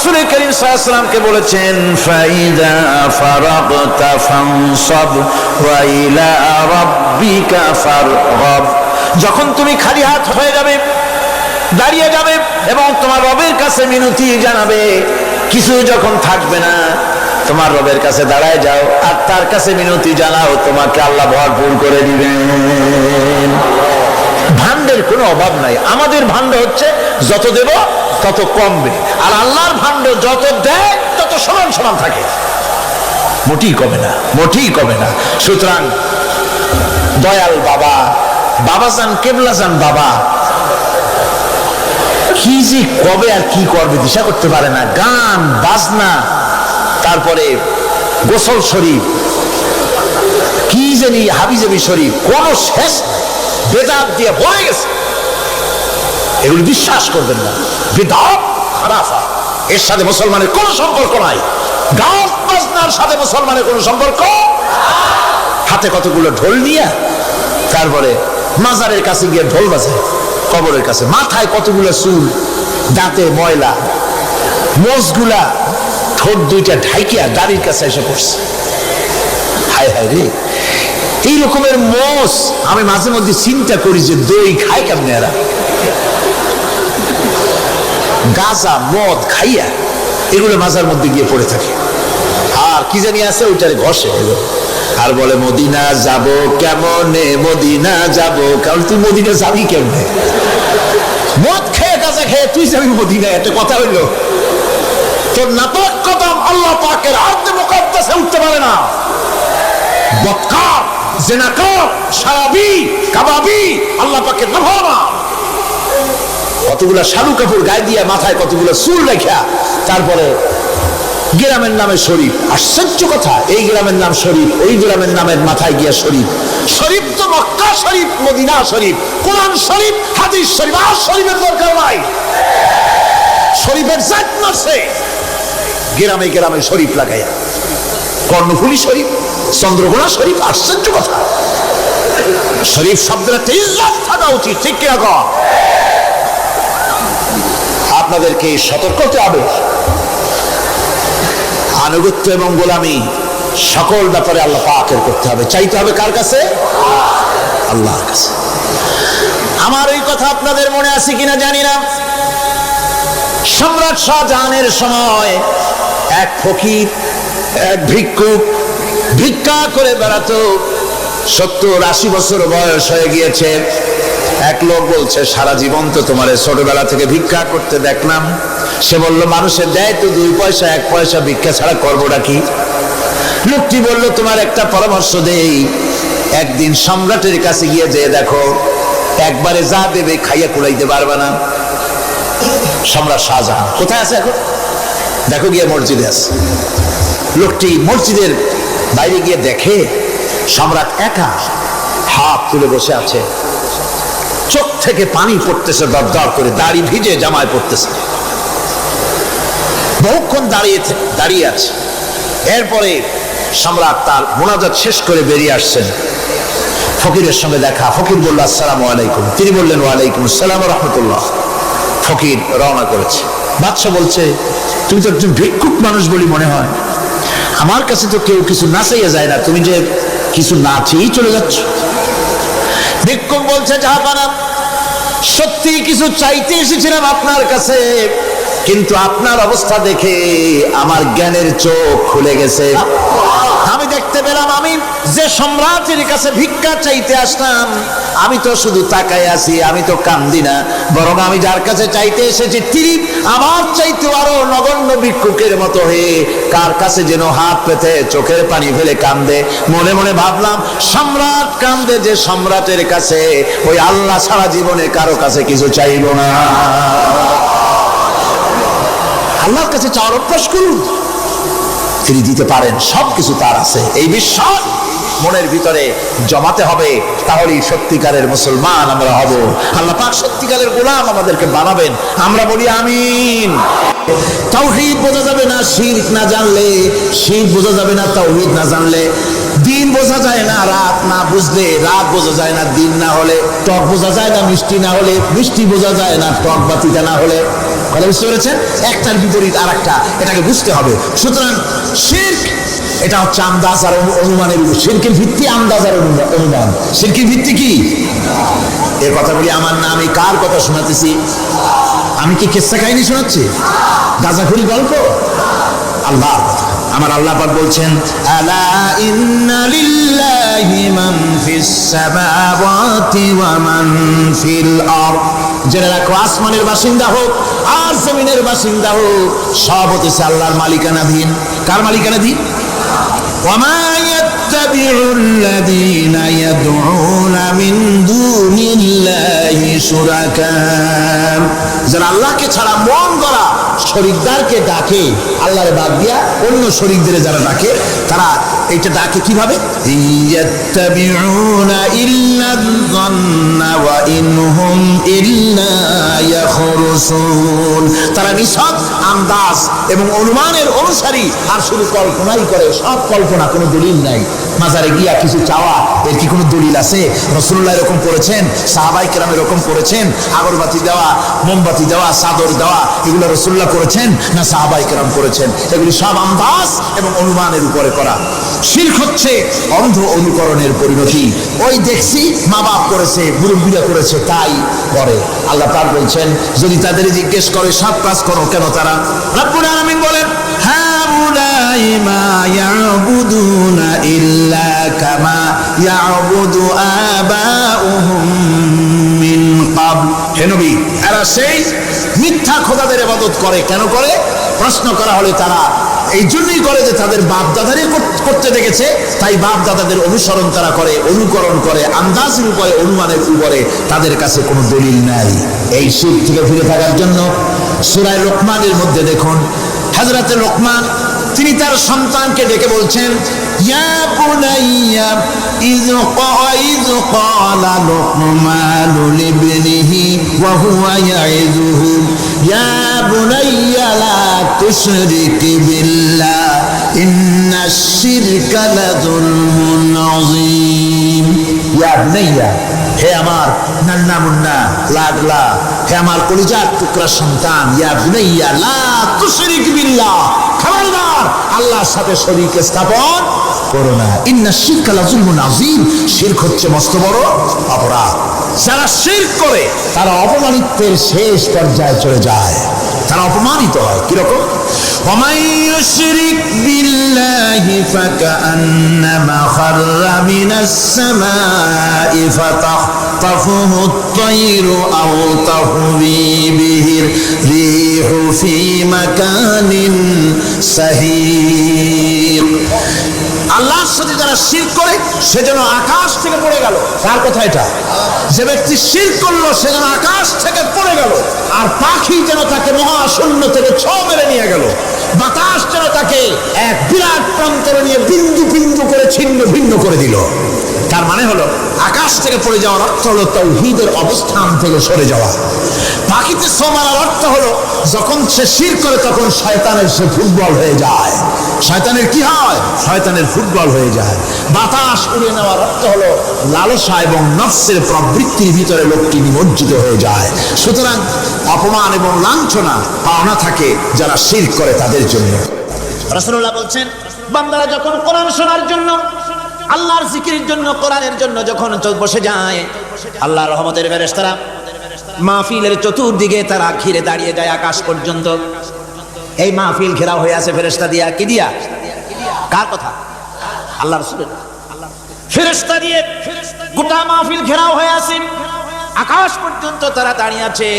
রাসূল করিম সাল্লাল্লাহু আলাইহি ওয়াসাল্লামকে বলেছেন ফাইদা ফারাগতা ফানসাব ওয়া ইলা রাব্বিকা ফারগাব, যখন তুমি খালি হাত হয়ে যাবে, দাঁড়িয়ে যাবে এবং তোমার রবের কাছে মিনতি জানাবে, কিছু যখন থাকবে না, তোমার রবের কাছে দাঁড়ায় যাও আর তার কাছে মিনতি জানাও, তোমাকে আল্লাহ ভরপুর করে দিবেন। ভান্ডের কোনো অভাব নাই। আমাদের ভান্ড হচ্ছে যত দেব তত কমবে, আর আল্লাহর ভান্ড যত দেয় তত সমান সমান থাকে, মোটেই কমে না, মোটেই কমে না। সুতরাং দয়াল বাবা, বাবাজান কেবলাজান বাবা কি যে কবে আর কি করবে দিশা করতে পারে না। গান বাজনা, তারপরে গোসল শরীফ, কি জানি হাবিজাবি শরীফ, কোন শেষ বেদাত দিয়ে ভরে গেছে। এগুলি বিশ্বাস করবেন না, বেদাত খারাফা, এর সাথে মুসলমানের কোনো সম্পর্ক নাই। গান বাজনার সাথে মুসলমানের কোনো সম্পর্ক। হাতে কতগুলো ঢোল নিয়ে তারপরে মাজারের কাছে গিয়ে ঢোল বাজে, কবরের কাছে, মাথায় কতগুলো চুল, দাঁতে ময়লা, মোষগুলা ঠোঁট দুইটা ঢাইকিয়া দাড়ির কাছে এসে পড়ছে। হায় হায় রে, এই রকমের মোষ আমি মাঝে মধ্যে চিন্তা করি যে দই খায় কেমনে এরা, গাঁজা মদ খাইয়া এগুলো মাজার মধ্যে গিয়ে পড়ে থাকে। আর কি জানি আছে ওইটারে ঘষে আর বলে মদিনা যাব কেমনে, মদিনা যাব। কারণ তুই মদিনা যাবি কেমনে? মদ খেয়ে গাঁজা খেয়ে তুই যাবি মদিনা, একটা কথা হইল? তোর নাপাক কদম আল্লাহ পাকের আরদে মুকাদ্দাসে উঠতে পারে না। বদকার, জিনাকার, শারাবি, কাবাবি আল্লাহ পাকের নাফরমান। কতগুলা শালু কাপড় গায়ে দিয়া, মাথায় কতগুলো চুল রেখা, তারপরে গ্রামের নামে শরীফ। আশ্চর্য কথা, এই গ্রামের নাম শরীফ, ওই গ্রামের নামের মাথায় গিয়া শরীফ। শরীফ তো মক্কা শরীফ, মদিনা শরীফ, কোরআন শরীফ, হাদিস শরীফ। আর শরীফের দরকার নাই। শরীফের জাত মারছে গ্রামে গ্রামে শরীফ লাগাইয়া, কর্ণফুলী শরীফ, চন্দ্রকোনা শরীফ। আশ্চর্য কথা, শরীফ শব্দের একটা ইজ্জত থাকা উচিত, ঠিক কিনা কর? আপনাদেরকে সতর্ক হতে হবে। আনুগত্য এবং গোলামি সকল ব্যাপারে আল্লাহ পাকের করতে হবে, চাইতে হবে কার কাছে? আল্লাহর কাছে। আমার এই কথা আপনাদের মনে আছে কিনা জানি না। সম্রাট শাহজাহানের সময় এক ফকির, এক ভিক্ষুক ভিক্ষা করে বেড়াতো। 70-80 বছর বয়স হয়ে গিয়েছে। এক লোক বলছে, সারা জীবন তো তোমার ছোটবেলা থেকে ভিক্ষা করতে দেখলাম। সে বলল, মানুষের দেয় তো 2 পয়সা 1 পয়সা, ভিক্ষা ছাড়া করবোটা কি? লোকটি বলল, তোমার একটা পরামর্শ দেই, একদিন সম্রাটের কাছে গিয়ে যে দেখো, একবারে যা দেবে খাইয়া কুলাইতে পারবে না। সম্রাট শাহজাহান কোথায় আছে এখন? দেখো গিয়ে মসজিদে আছে। লোকটি মসজিদের বাইরে গিয়ে দেখে সম্রাট একা হাত তুলে বসে আছে, চোখ থেকে পানি পড়তেছে দরদর করে, দাড়ি ভিজে জামায় পড়তেছে। বহুক্ষণ দাঁড়িয়ে আছে। এরপরে সম্রাট তার মুনাজাত শেষ করে বেরিয়ে আসছেন। ফকিরের সঙ্গে দেখা। ফকির বলল, আসসালামু আলাইকুম। তিনি বললেন, ওয়ালাইকুম আসসালাম ওয়া রাহমাতুল্লাহ। ফকির রওনা করেছে। বাদশা বলছে, তুমি তো একজন ভিক্ষুক মানুষ বলি মনে হয়, আমার কাছে তো কেউ কিছু না চাইয়া যায় না, তুমি যে কিছু না চেয়েই চলে যাচ্ছ। ভিক্ষুক বলছে, জাহাপানা, সত্যি কিছু চাইতে এসেছিলাম আপনার কাছে, কিন্তু আপনার অবস্থা দেখে আমার জ্ঞানের চোখ খুলে গেছে। আমি দেখতে পেলাম, আমি যে সম্রাটের কাছে ভিক্ষা চাইতে আসলাম, আমি তো শুধু তাকায় আছি, আমি তো কান্দি না, বরং আমি যার কাছে চাইতে এসেছি তিনি আমার চাইতে আরো নগণ্য ভিক্ষুকের মতো হয়ে কার কাছে যেন হাত পেতে চোখের পানি ফেলে কান্দে। মনে মনে ভাবলাম, সম্রাট কান্দে যে সম্রাটের কাছে, ওই আল্লাহ সারা জীবনে কারো কাছে কিছু চাইব না। আল্লাহর কাছে চাওয়ার অভ্যাস করুন, তিনি দিতে পারেন, সবকিছু তার আছে। এই বিশ্বাস মনের ভিতরে জমাতে হবে, তাহলেই সত্যিকারের মুসলমান আমরা হব। আল্লাহ পাক সত্যিকারের গোলাম আমাদেরকে বানাবেন। আমরা বলি আমিন। তাওহীদ বোঝা যাবে না শিরক না জানলে, শিরক বোঝা যাবে না তাওহীদ না জানলে, দিন বোঝা যায় না রাত না বুঝলে, রাত বোঝা যায় না দিন না হলে, টক বোঝা যায় না মিষ্টি না হলে, মিষ্টি বোঝা যায় না টক বা তিতা না হলে। কথা বুঝতে পেরেছেন? একটার বিপরীত আর একটা, এটাকে বুঝতে হবে। সুতরাং শিরক এটা হচ্ছে আন্দাজ আর অনুমানের উপর। শিরকের ভিত্তি আন্দাজ আর অনুমান। শিরকের ভিত্তি কি? এ কথাগুলি আমার না, আমি কার কথা শোনাতেছি? আমি কি কিসসা কাহিনী শোনাচ্ছি? গাঁজাখুরি গল্প? আল্লাহর কথা। আমার আল্লাহ পাক বলছেন, আলা ইন্না লিল্লাহি মান ফিস সামাওয়াতি ওয়া মান ফিল আরদ। জেনে রাখো, আসমানের বাসিন্দা হোক আর জমিনের বাসিন্দা হোক, সব হচ্ছে আল্লাহর মালিকানাধীন। কার মালিকানাধীন? ওয়া মা ইয়াত্তাবিউল্লাযীনা ইয়াদউনা মিন দুনিল্লাহি শুরাকা। যারা আল্লাহকে ছাড়া মন গড়া শরীকদারকে ডাকে, আল্লাহর বাদ দিয়া অন্য শরীকদের যারা ডাকে, তারা এইটা ডাকে কিভাবে? ইয়াত্তাবিউনা ইল্লায-যন্না ওয়া ইনহুম ইল্লা ইয়াখরুসুন। তারা নিছক আন্দাজ এবং অনুমানের অনুসারী, আর শুধু কল্পনাই করে। সব কল্পনা, কোনো দলিল নাই। মাজারে গিয়া কিছু চাওয়া, এর কি কোনো দলিল আছে? রাসূলুল্লাহ এরকম করেছেন, সাহাবায়ে কেরাম এরকম করেছেন? আগরবাতি দেওয়া, মোমবাতি দেওয়া, চাদর দেওয়া, এগুলো রাসূলুল্লাহ করেছেন না সাহাবায়ে কেরাম করেছেন? এগুলি সব আন্দাজ এবং অনুমানের উপরে করা। শিরক হচ্ছে অন্ধ অনুকরণের পরিণতি। ওই দেখছি মা বাপ করেছে, মুরব্বীরা করেছে, তাই করে। আল্লাহ পাক বলছেন, যদি তাদের জিজ্ঞেস করে সব কাজ করো কেন তারা? রব্বুল আলামিন বলেন, হাউলাই মা ইয়াবুদুনা ইল্লা কামা ইয়াবুদু আবাউহুম মিন ক্বাবল। হে নবী, এরা সেই মিথ্যা খোদাদের ইবাদত করে। কেন করে? প্রশ্ন করা হলে তারা এই জন্যই করে যে তাদের বাপ দাদারই করতে দেখেছে, তাই বাপ দাদাদের অনুসরণ তারা করে, অনুকরণ করে, আন্দাজের উপরে, অনুমানের উপরে। তাদের কাছে কোনো দলিল নাই। এই শিরক থেকে ফিরে থাকার জন্য সূরা লোকমানের মধ্যে দেখুন, হযরত লোকমান তিনি তার সন্তানকে ডেকে বলছেন, ইয়া বুনাইয়া ইয ক্বালা লুকমানু লিবনিহি ওয়া হুয়া ইয়াইযুহু ইয়া বুনাইয়া লা তুশরিক বিল্লাহ ইন্নাশ শিরকা লাযুলমুন আযীম। ইয়া বুনাইয়া, হে আমার নান্না মুন্না লাডলা, হে আমার কলিজার টুকরা সন্তান, ইয়া বুনাইয়া লা তুশরিক বিল্লাহ, খবরদার আল্লাহর সাথে শরীক স্থাপন করো না। ইন্নাশ শিরকা লাযুলমুন আযীম। শিরক হচ্ছে মস্ত বড় অপরাধ। যারা শিরক করে তারা অপমানিতের শেষ পর্যায়ে চলে যায়, তারা অপমানিত হয়। কিরকম? ওয়ামান ইউশরিক বিল্লাহি ফাকান্নামা খাররা মিনাস সামাই ফাতাখতাফুহু আত-তায়রু আও তাহবি বিহির রিহু ফি মাকানিন সাহিক। আল্লাহর সাথে যারা শিরক করে সে যেন আকাশ থেকে পড়ে গেল। কার কথা এটা? যে ব্যক্তি শিরক করলো সে যেন আকাশ থেকে পড়ে গেল, আর পাখি যেন তাকে মহাশূন্য থেকে ছোঁ মেরে নিয়ে গেল, বাতাস যেন তাকে এক বিরাট প্রান্তরে নিয়ে বিন্দু বিন্দু করে ছিন্ন ভিন্ন করে দিল। তার মানে হলো আকাশ থেকে পড়ে যাওয়ার অর্থ হলো তাওহীদের অবস্থান থেকে সরে যাওয়া। পাখিতে ছোঁ মারার অর্থ হলো যখন সে শিরক করে তখন শয়তানের সে ফুটবল হয়ে যায়। শয়তানের কি হয়? শয়তানের ফুটবল হয়ে যায়। বাতাস উড়ে নেওয়ার অর্থ হলো লালসা এবং নফসের প্রবৃত্তির ভিতরে লোকটি নিমজ্জিত হয়ে যায়। সুতরাং অপমান এবং লাঞ্ছনা পাওনা থাকে যারা শিরক করে তাদের জন্য। রাসূলুল্লাহ বলছেন, বান্দারা যখন কোরআন শোনার জন্য, আল্লাহর জিকিরের জন্য, কোরআনের জন্য যখন বসে যায়, আল্লাহর রহমতের ফেরেশতারা মাহফিলের চতুর্দিকে তারা ঘিরে দাঁড়িয়ে যায় আকাশ পর্যন্ত। এই মাহফিল ঘেরাও হয়ে আছে ফেরেশতা দিয়া। কি দিয়া? কার কথা? আল্লাহর রাসূলের। ফেরেশতা দিয়ে গোটা মাহফিল ঘেরাও হয়ে আছে, আকাশ পর্যন্ত তারা দাঁড়িয়ে আছে।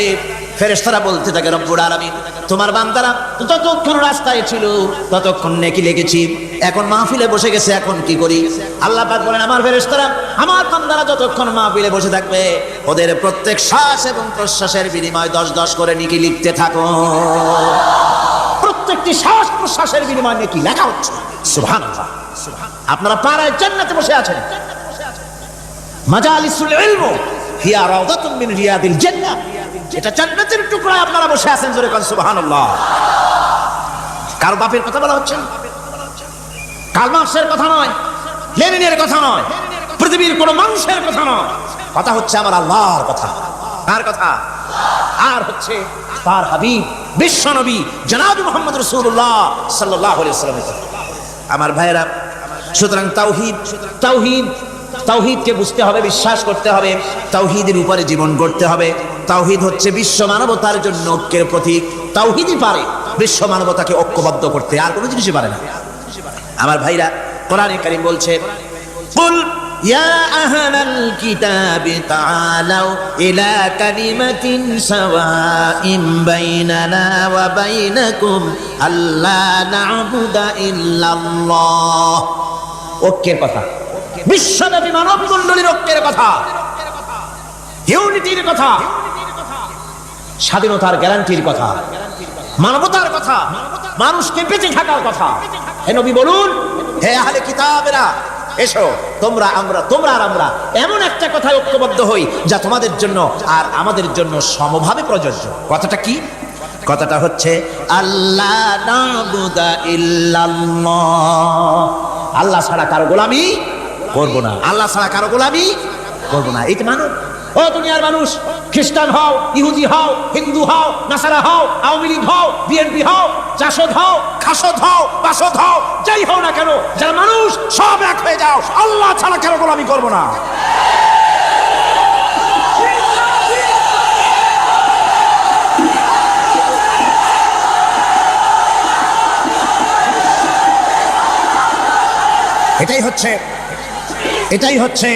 ফেরেশতারা বলতে থাকে, রব্বুল আলামিন, তোমার বান্দারা যতক্ষণ রাস্তায় ছিল ততক্ষণ নেকি লেগেছি, এখন মাহফিলে বসে গেছে, এখন কি করি? আল্লাহ পাক বলেন, আমার ফেরেশতারা, আমার বান্দারা যতক্ষণ মাহফিলে বসে থাকবে ওদের প্রত্যেক শ্বাস এবং প্রশ্বাসের বিনিময়ে 10 করে নেকি লিখতে থাকো। প্রত্যেকটি শ্বাস প্রশ্বাসের বিনিময়ে নেকি লেখা হচ্ছে। সুবহানাল্লাহ। আপনারা পাড়ায় জান্নাতে বসে আছেন, মাজালিসুল ইলম হিয়া রাউদাতুম মিন রিয়াদিল জান্নাহ, এটা জান্নাতের টুকরায় আপনারা বসে আছেন। জোরে কোন সুবহানাল্লাহ। কারো বাপের কথা বলা হচ্ছে, কার্ল মার্কসের কথা নয়, লেনিনের কথা নয়, পৃথিবীর কোন মানুষের কথা নয়, কথা হচ্ছে আমার আল্লাহর কথা। কার কথা? আর হচ্ছে তার হাবিব বিশ্ব নবী জনাব মুহাম্মদ রাসূলুল্লাহ সাল্লাল্লাহু আলাইহি ওয়াসাল্লাম। আমার ভাইয়েরা, সুতরাং তাওহীদকে বুঝতে হবে, বিশ্বাস করতে হবে, তাওহীদের উপরে জীবন গড়তে হবে। তাওহীদ হচ্ছে বিশ্ব মানবতার জন্য ঐক্যের প্রতীক। তাওহীদই পারে বিশ্ব মানবতাকে ঐক্যবদ্ধ করতে, আর কোনো জিনিসই পারে না। আমার ভাইরা, কোরআনে কারীম বলছে, কুল ইয়া আহলাল কিতাবি তাআলাউ ইলা কালিমাতিন সাওয়াইন বাইনানা ওয়া বাইনাকুম আল্লা না'বুদা ইল্লাল্লাহ। ঐক্যের কথা, বিশ্বব্যাপী মানব মণ্ডলীর ঐক্যের কথা, ইউনিটির কথা, স্বাধীনতার গ্যারান্টির কথা, মানবতার কথা, মানুষকে বেঁচে থাকার কথা। হে নবী বলুন, হে আহলে কিতাবেরা, এসো তোমরা আর আমরা এমন একটা কথায় ঐক্যবদ্ধ হই যা তোমাদের জন্য আর আমাদের জন্য সমভাবে প্রযোজ্য। কথাটা কি? কথাটা হচ্ছে আল্লাহ না'বুদা ইল্লাল্লাহ। আল্লাহ ছাড়া কারো গোলামি করব না, আল্লাহ ছাড়া কারো গোলামি করব না। এইটা মানুষ, ও দুনিয়ার মানুষ, খ্রিস্টান হও, ইহুদি হও, হিন্দু হও, নাসারা হও, আওয়ামী লীগ হও, বিএনপি হও, জাসদ হও, খাসদ হও, বাসদ হও, যাই হও না কেন, যারা মানুষ সব এক হয়ে যাও, আল্লাহ ছাড়া কারো গোলামি করব না। এটাই হচ্ছে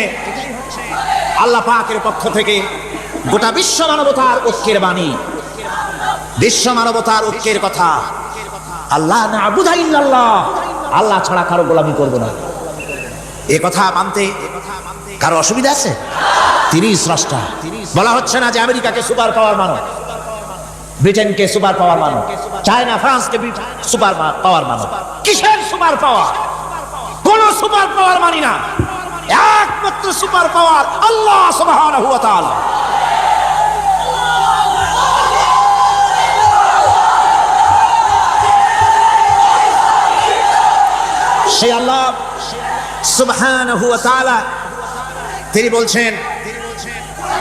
আল্লাহ পাকের পক্ষ থেকে গোটা বিশ্ব মানবতার ঐক্যের বাণী, বিশ্ব মানবতার ঐক্যের কথা। আল্লাহ না'বুদা ইল্লাল্লাহ, আল্লাহ ছাড়া কারো গোলামি করব না। এ কথা মানতে কারো অসুবিধা আছে? তিনি স্রষ্টা। বলা হচ্ছে না যে আমেরিকাকে সুপার পাওয়ার মানো, ব্রিটেনকে সুপার পাওয়ার মানো, চায়না ফ্রান্সকে সুপার পাওয়ার মানো। কিসের সুপার পাওয়ার? কোন সুপার পাওয়ার মানি না। একমাত্র সুপার পাওয়ার আল্লাহ সুবহানাহু ওয়া তাআলা। সেই আল্লাহ সুবহানাহু ওয়া তাআলা তিনি বলছেন,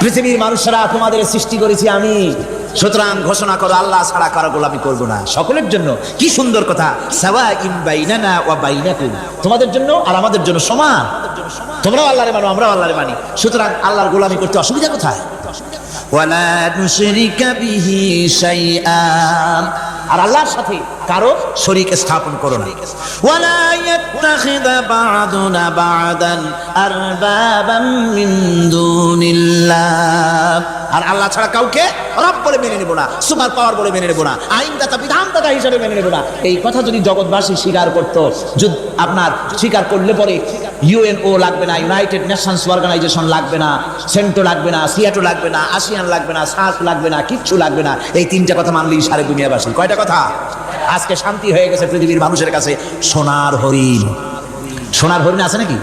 পৃথিবীর মানুষেরা তোমাদের সৃষ্টি করেছি আমি, সুতরাং ঘোষণা করো আল্লাহ ছাড়া কারো গোলামি করব না, সকলের জন্য। কি সুন্দর কথা, সাওয়াইন বাইনানা ওয়া বাইনাকুম, তোমাদের জন্য আর আমাদের জন্য সমান। তোমরাও আল্লাহরে মানো, আমরাও আল্লাহরে মানি, সুতরাং আল্লাহর গোলামি করতে অসুবিধা কোথায়? ওয়ালা নুশরিকা বিহি শাইআ, আর আল্লাহর সাথে কারো শরীক স্থাপন করো না। ওয়ালা ইয়াত্তাখিযা বা'দুনা বা'দান আরবাবাম মিন দুনিল্লাহ, আর আল্লাহ ছাড়া কাউকে রব বলে মেনে নেব না, সুপার পাওয়ার বলে মেনে নেব না, আইনদাতা বিধানদাতা হিসেবে মেনে নেব না। এই কথা যদি জগৎবাসী স্বীকার করত, আপনার স্বীকার করলে পরে ইউএনও লাগবে না, ইউনাইটেড নেশনস অর্গানাইজেশন লাগবে না, সেন্টো লাগবে না, সিয়াটো লাগবে না, আসিয়ান লাগবে না, সার্ক লাগবে না, কিচ্ছু লাগবে না। এই তিনটা কথা মানলেই সারা দুনিয়াবাসী। কয়টা কথা? আজকে শান্তি হয়ে গেছে পৃথিবীর মানুষের কাছে। সোনার হরিণ, সোনার হরিণ আছে নাকি?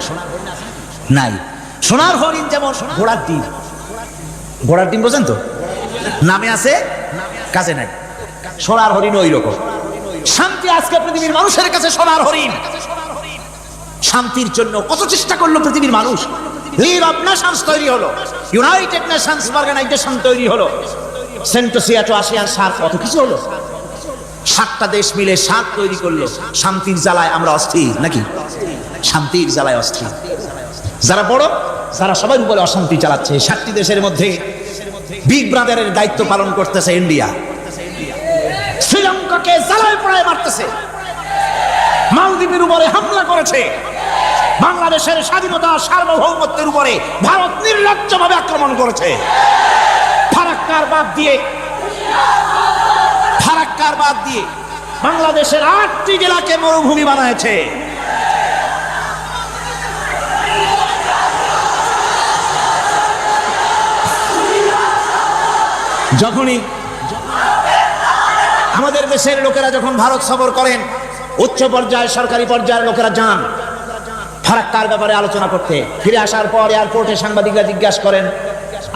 নাই। সোনার হরিণ যেমন ঘোড়ার ডিম, ঘোড়ার ডিম বোঝেন তো, নামে আছে কাছে নাই। সোনার হরিণ ওই রকম। শান্তি আজকে পৃথিবীর মানুষের কাছে সোনার হরিণ। শান্তির জন্য কত চেষ্টা করলো পৃথিবীর মানুষ। লিগ অফ নেশনস তৈরি হলো, ইউনাইটেড নেশনস অর্গানাইজেশন তৈরি হলো, সেন্টো, সিয়াটো, আসিয়ান, সার্ক, কত কিছু হলো। 7টা দেশ মিলে সার্ক তৈরি করলো। শান্তির জ্বালায় আমরা অস্থির নাকি? শান্তির জ্বালায় অস্থির। যারা বড়, যারা সবার উপরে অশান্তি চালাচ্ছে। 7টি দেশের মধ্যে বিগ ব্রাদারের দায়িত্ব পালন করতেছে ইন্ডিয়া। শ্রীলঙ্কাকে জ্বালায় পোড়ায় মারতেছে, মালদ্বীপের উপরে হামলা করেছে, বাংলাদেশের স্বাধীনতা সার্বভৌমত্বের উপরে ভারত নির্লজ্জভাবে আক্রমণ করেছে। ফারাক্কার বাদ দিয়ে বাংলাদেশের 8টি জেলাকে মরুভূমি বানায়েছে। যখনই আমাদের দেশের লোকেরা যখন ভারত সফর করেন, উচ্চ পর্যায়ে সরকারি পর্যায়ের লোকেরা যান ফারাক্কার ব্যাপারে আলোচনা করতে। ফিরে আসার পর এয়ারপোর্টে সাংবাদিকরা জিজ্ঞাসা করেন,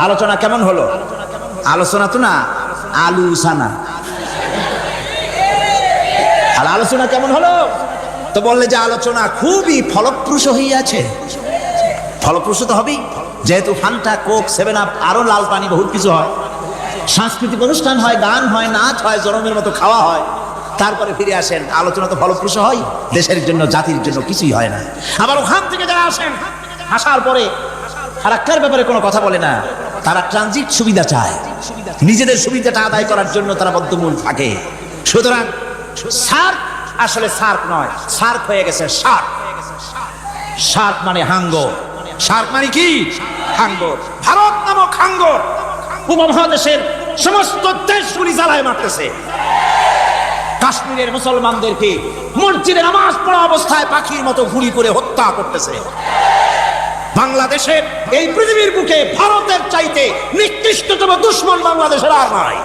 আলোচনা কেমন হলো? আলোচনা তো না, আলোচনা। আর আলোচনা কেমন হলো? তো বললে যে আলোচনা খুবই ফলপ্রসূ হইয়াছে। ফলপ্রসূ তো হবেই, যেহেতু ফান্টা, কোক, 7 আপ, আরো লাল পানি, বহুত কিছু হয়। সাংস্কৃতিক অনুষ্ঠান হয়, গান হয়, নাচ হয়, জনমের মতো খাওয়া হয়, তারপরে ফিরে আসেন, আলোচনা তো ফলপ্রসূ হয়, দেশের জন্য জাতির জন্য কিছুই হয় না। আবার ওখান থেকে যারা আসেন, আসার পরে ফারাক্কার ব্যাপারে কোনো কথা বলে না, তারা ট্রানজিট সুবিধা চায়, নিজেদের সুবিধাটা আদায় করার জন্য তারা বদ্ধমূল থাকে। সুতরাং সার্ক আসলে সার্ক নয়, সার্ক হয়ে গেছে শার্ক। শার্ক মানে হাঙ্গর, শার্ক মানে কি? হাঙ্গর। ভারত নামক হাঙ্গর উপমহাদেশের সমস্ত দেশগুলি জ্বালায় মারতেছে। কাশ্মীরের মুসলমানদেরকে মসজিদে নামাজ পড়া অবস্থায় পাখির মতো গুলি করে হত্যা করতেছে। বাংলাদেশের এই পৃথিবীর বুকে ভারতের চাইতে নিকৃষ্টতম দুশ্মন বাংলাদেশের আর নাই।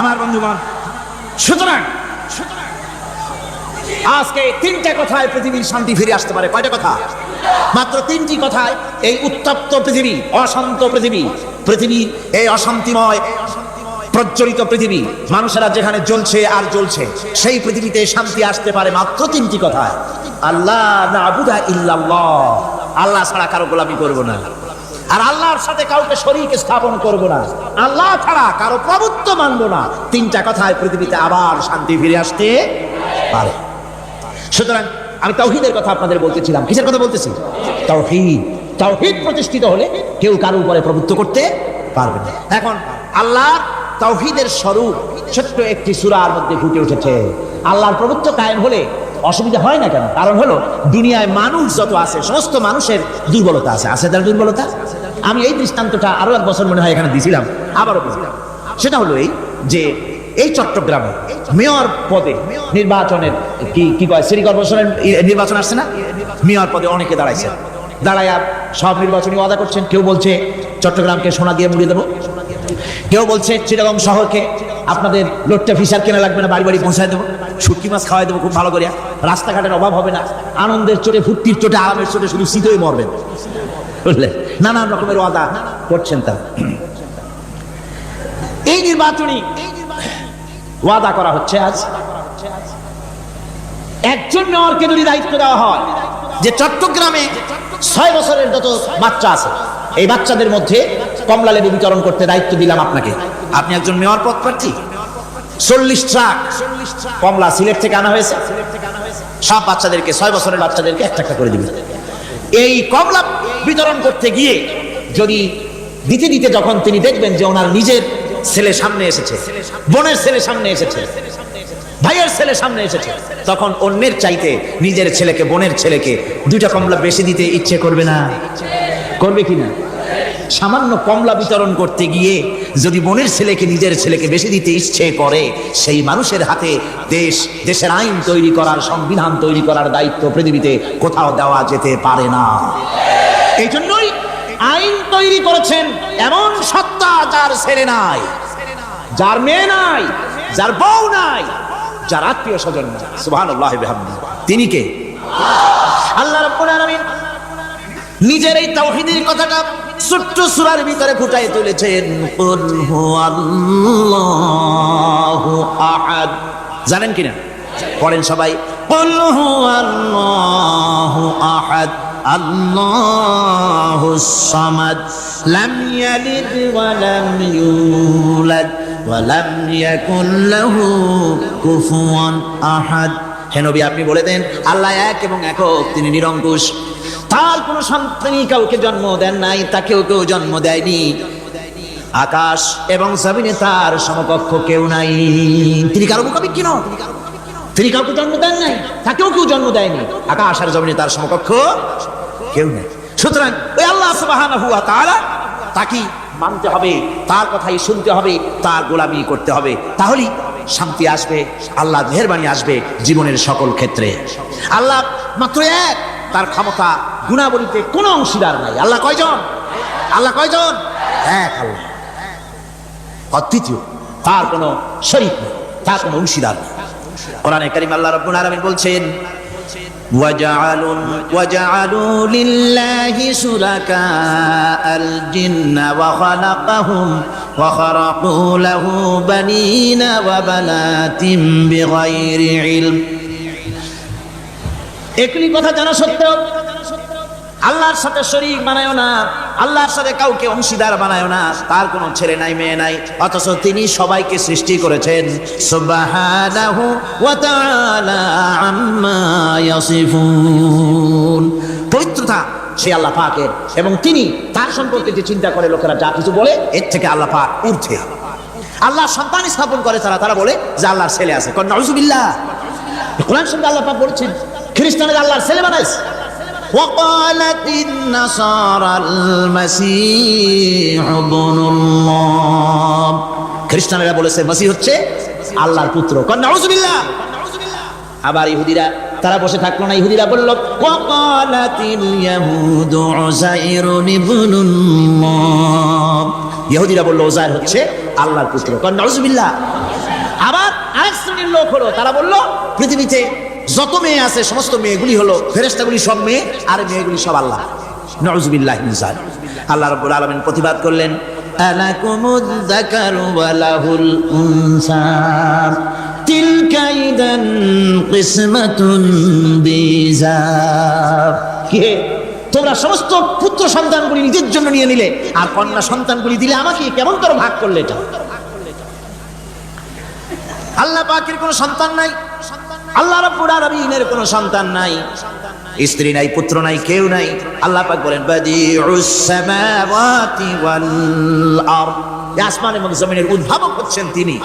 আমার বন্ধুগণ, সুতরাং আজকে তিনটা কথায় পৃথিবীর শান্তি ফিরে আসতে পারে। কয়টা কথা? মাত্র তিনটি কথায় এই উত্তপ্ত পৃথিবী, অশান্ত পৃথিবী, পৃথিবী এই অশান্তিময় প্রজ্বলিত পৃথিবী, মানুষেরা যেখানে জ্বলছে আর জ্বলছে, সেই পৃথিবীতে শান্তি আসতে পারে মাত্র তিনটি কথায়। আল্লাহ না'বুদা ইল্লাল্লাহ, আল্লাহ ছাড়া কারো গোলামি করব না, আর আল্লাহর সাথে কাউকে শরীক স্থাপন করব না, আল্লাহ ছাড়া কারো প্রভুত্ব মানব না। তিনটা কথায় পৃথিবীতে আবার শান্তি ফিরে আসতে পারে। সুতরাং আমি তাওহীদের কথা আপনাদের বলতেছিলাম। কিসের কথা বলতেছি? তাওহীদ। তাওহীদ প্রতিষ্ঠিত হলে কেউ কারোর উপরে প্রভুত্ব করতে পারবে না। এখন আল্লাহর তাওহীদের স্বরূপ ছোট্ট একটি সূরার মধ্যে ফুটে উঠেছে। আল্লাহর প্রভুত্ব কায়েম হলে অসুবিধা হয় না কেন? কারণ হলো দুনিয়ায় মানুষ যত আছে, সমস্ত মানুষের দুর্বলতা আছে। আছে তার দুর্বলতা? আমি এই দৃষ্টান্তটা আরো এক বছর মনে হয় এখানে দিয়েছিলাম, আবারও দিয়েছিলাম। সেটা হলো এই যে এই চট্টগ্রামে মেয়র পদে নির্বাচনের কি কয়, সিটি কর্পোরেশনের নির্বাচন আসছে না, মেয়র পদে অনেকে দাঁড়াইছে। দাঁড়ায় সব নির্বাচনী ওয়াদা করছেন। কেউ বলছে চট্টগ্রামকে সোনা দিয়ে মুড়িয়ে দেবো, কেউ বলছে চিটাগং শহরকে আপনাদের লোট্টা ফিশার কেনা লাগবে না, বাড়ি বাড়ি পৌঁছায় দেবো, শুটকি মাছ খাওয়াই দেবো খুব ভালো করে, রাস্তাঘাটের অভাব হবে না, আনন্দের চোটে, ফুর্তির চোটে, আরামের চোটে শুধু শীতই মরবেন, বুঝলেন? নানান রকমের ওয়াদা করছেন তারা। এই নির্বাচনী ওয়াদা করা হচ্ছে। আজ একজন মেয়রকে যদি দায়িত্ব দেওয়া হয় যে চট্টগ্রামে 6 বছরের যত বাচ্চা আছে, এই বাচ্চাদের মধ্যে কমলা লেবু বিতরণ করতে দায়িত্ব দিলাম আপনাকে, আপনি একজন মেয়র পদ প্রার্থী, 40 ট্রাক কমলা সিলেট থেকে আনা হয়েছে, সব বাচ্চাদেরকে, 6 বছরের বাচ্চাদেরকে একটা একটা করে দিবেন। এই কমলা বিতরণ করতে গিয়ে যদি দিতে দিতে যখন তিনি দেখবেন যে ওনার নিজের ছেলে সামনে এসেছে, বোনের ছেলে সামনে এসেছে, ভাইয়ের ছেলে সামনে এসেছে, তখন অন্যের চাইতে নিজের ছেলেকে, বোনের ছেলেকে 2টা কমলা বেশি দিতে ইচ্ছে করবে না? করবে কিনা? সামান্য কমলা বিতরণ করতে গিয়ে যদি বোনের ছেলেকে নিজের ছেলেকে বেশি দিতে ইচ্ছে করে, সেই মানুষের হাতে দেশের আইন তৈরি করার, সংবিধান তৈরি করার দায়িত্ব পৃথিবীতে কোথাও দেওয়া যেতে পারে না। এই জন্যই আইন তৈরি করেছেন এমন সত্তা যার ছেলে নাই, যার মেয়ে নাই, যার বউ নাই, যার আত্মীয় স্বজন নাই। সুবহানাল্লাহি ওয়া বিহামদিহি। তিনি কে? আল্লাহ রাব্বুল আলামিন নিজের এই তাওহীদের কথাটা ছোট্ট সূরার ভিতরে ফুটাই তুলেছেন। কুল হুয়াল্লাহু আহাদ। জানেন কিনা? পড়েন সবাই। কুল হুয়াল্লাহু আহাদ আল্লাহুস সামাদ লাম ইয়ালিদ ওয়া লাম ইউলাদ ওয়া লাম ইয়াকুল লাহু কুফুয়ান আহাদ। হে নবী, আপনি বলে দেন আল্লাহ এক এবং একক, তিনি নিরঙ্কুশ, তার কোনো সন্তানই কাউকে জন্ম দেন নাই, তাকেও কেউ জন্ম দেয়নি, আকাশ এবং জমিনে তার সমকক্ষ কেউ নাই, তিনি কারো মুখাপেক্ষী নন, তিনি কাউকে জন্ম দেন নাই, তাকেও কেউ জন্ম দেয়নি, আকাশ আর জমিনে তার সমকক্ষ কেউ নেই। সুতরাং ওই আল্লাহ সুবহানাহু ওয়া তাআলা, তাকে মানতে হবে, তার কথাই শুনতে হবে, তার গোলামি করতে হবে, তাহলেই শান্তি আসবে, আল্লাহ মেহেরবানি আসবে জীবনের সকল ক্ষেত্রে। আল্লাহ মাত্র এক, তার ক্ষমতা গুণাবলীতে কোনো অংশীদার নাই। আল্লাহ কয়জন? আল্লাহ কয়জন? এক আল্লাহ, অদ্বিতীয়, তার কোনো শরীক নেই, তার কোনো অংশীদার নেই। কোরআনে কারীম আল্লাহ রাব্বুল আলামিন বলছেন, وَجَعَلُوا لِلَّهِ شُرَكَاءَ الْجِنَّ وَخَلَقَهُمْ وَخَرَقُوا لَهُ بَنِينَ وَبَنَاتٍ بِغَيْرِ عِلْمٍ এগুলি কথা জানা সত্ত্বেও আল্লাহর সাথে শরীক বানায়ো না, আল্লাহর সাথে কাউকে অংশীদার বানায়ো না। তার কোনো ছেলে নাই, মেয়ে নাই, অথচ তিনি সবাইকে সৃষ্টি করেছেন। সুবহানাহু ওয়া তাআলা আম্মা ইয়াসিফুন। পবিত্রতা সে আল্লাহ পাকের, এবং তিনি তার সম্পর্কে যে চিন্তা করে লোকেরা যা কিছু বলে, এর থেকে আল্লাহ পাক ঊর্ধ্বে। আল্লাহ সন্তান স্থাপন করে তারা বলে যে আল্লাহর ছেলে আছে। নাউযুবিল্লাহ। কোরআন শরীফে আল্লাহ পাক বলেছেন খ্রিস্টানরা আল্লাহর ছেলে বানাইছে। وقالت النصارى المسيح ابن الله। খ্রিস্টানরা বলেছে মসিহ হচ্ছে আল্লাহর পুত্র। নাউযুবিল্লাহ। আবার ইহুদিরা তারা বসে থাকলো না, ইহুদিরা বলল ওয়াকালাতিল ইয়াহুদু উযাইরুন ইবনুল্লাহ। ইহুদিরা বলল উযাইর হচ্ছে আল্লাহর পুত্র। নাউযুবিল্লাহ। আবার আরেক শ্রেণীর লোক হলো, তারা বলল পৃথিবীতে যত মেয়ে আছে সমস্ত মেয়েগুলি হলো ফেরেশতাগুলি, সব মেয়ে, আর মেয়েগুলি সব আল্লাহ। নাউযুবিল্লাহ মিন যালিক। আল্লাহ রাব্বুল আলামিন প্রতিবাদ করলেন আলাকুমুয যাকারু ওয়া লাহুল উনসা তিলকা ইদান কিসমাতুন বিজা। কে তোমরা সমস্ত পুত্র সন্তানগুলি নিজের জন্য নিয়ে নিলে, আর কন্যা সন্তানগুলি দিলে আমাকে, কেমন করে ভাগ করলে এটা? আল্লাহ পাকের কোনো সন্তান নাই, আল্লাহ রাব্বুল আলামিনের কোনো সন্তান নাই, স্ত্রী নাই, পুত্র নাই, কেউ নাই। আল্লাহ পাক বলেন বাদিউস সামাওয়াতি ওয়াল আরদ। আসমান এবং জমিনের উদ্ভাবক হচ্ছেন তিনি।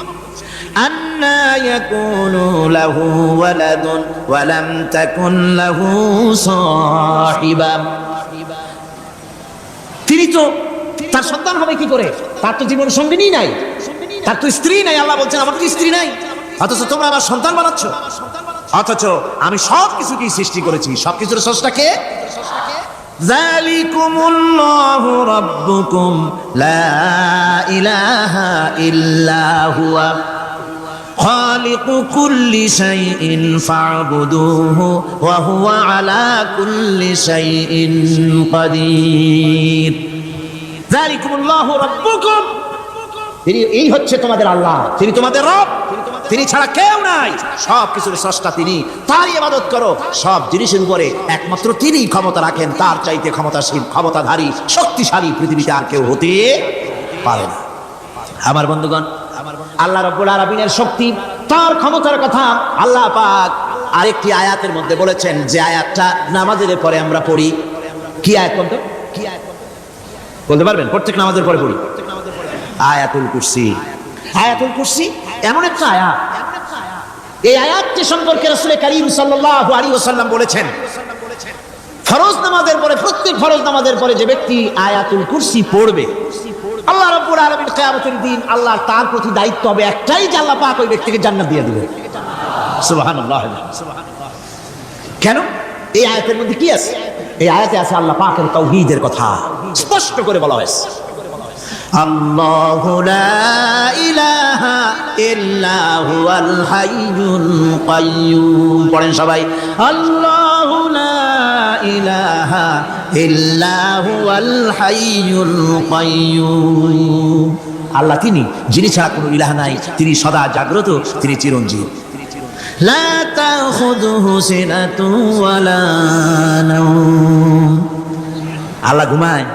আন্না ইয়াকুনু লাহু ওয়ালাদুন ওয়া লাম তাকুন লাহু সাহিবা। তিনি তো, তার সন্তান হবে কি করে? তার তো জীবন সঙ্গিনী নাই, তার তো স্ত্রী নাই। আল্লাহ বলছেন আমার তো স্ত্রী নাই, অথচ তোমরা আমার সন্তান বানাচ্ছ। অথচ আমি সব কিছুকেই সৃষ্টি করেছি। সবকিছুর স্রষ্টা কে? যালিকুমুল্লাহু রাব্বুকুম লা ইলাহা ইল্লা হুয়া খালিকু কুল্লি শাইইন ফা'বুদুহু ওয়া হুয়া আলা কুল্লি শাইইন কাদির। যালিকুমুল্লাহু রাব্বুকুম, তিনি এই হচ্ছে তোমাদের আল্লাহ, তিনি তোমাদের রব, তিনি ছাড়া কেউ নাই, সব কিছুর স্রষ্টা তিনি, তারই ইবাদত করো। সব জিনিসের উপরে একমাত্র তিনি ক্ষমতা রাখেন, তার চাইতে ক্ষমতাশীল, ক্ষমতাধারী, শক্তিশালী পৃথিবীতে আর কেউ হতে পারে না। আমার বন্ধুগণ, আল্লাহ রাব্বুল আলামিনের শক্তি, তার ক্ষমতার কথা আল্লাহ পাক আরেকটি আয়াতের মধ্যে বলেছেন, যে আয়াতটা নামাজের পরে আমরা পড়ি। কি আয়াত বলতে? বলতে পারবেন? প্রত্যেক নামাজের পরে পড়ি আয়াতুল কুরসি। আয়াতুল কুরসি এমন একটা আয়াত, এই আয়াতটি সম্পর্কে রাসূল কারীম সাল্লাল্লাহু আলাইহি ওয়াসাল্লাম বলেছেন, ফরজ নামাজের পরে, প্রত্যেক ফরজ নামাজের পরে যে ব্যক্তি আয়াতুল কুরসি পড়বে, আল্লাহ রাব্বুল আলামিন কিয়ামতের দিন আল্লাহ তার প্রতি দায়িত্ব হবে একটাই, যে আল্লাহ পাক ওই ব্যক্তিকে জান্নাত দিয়ে দিবেন। সুবহানাল্লাহ। কেন? এই আয়াতের মধ্যে কি আছে? এই আয়াতে আছে আল্লাহ পাকের তাওহীদের কথা স্পষ্ট করে বলা হয়েছে। আল্লাহু লা ইলাহা ইল্লা হুয়াল হাইয়ুল কাইয়্যুম। পড়েন সবাই, আল্লাহু লা ইলাহা ইল্লা হুয়াল হাইয়ুল কাইয়্যুম। আল্লাহ তিনি, যিনি ছাড়া কোনো ইলাহ নাই, তিনি সদা জাগ্রত, তিনি চিরঞ্জীব। লা তাখুযুহু সিনাতুন ওয়ালা নাওম। আল্লাহ ঘুমায়,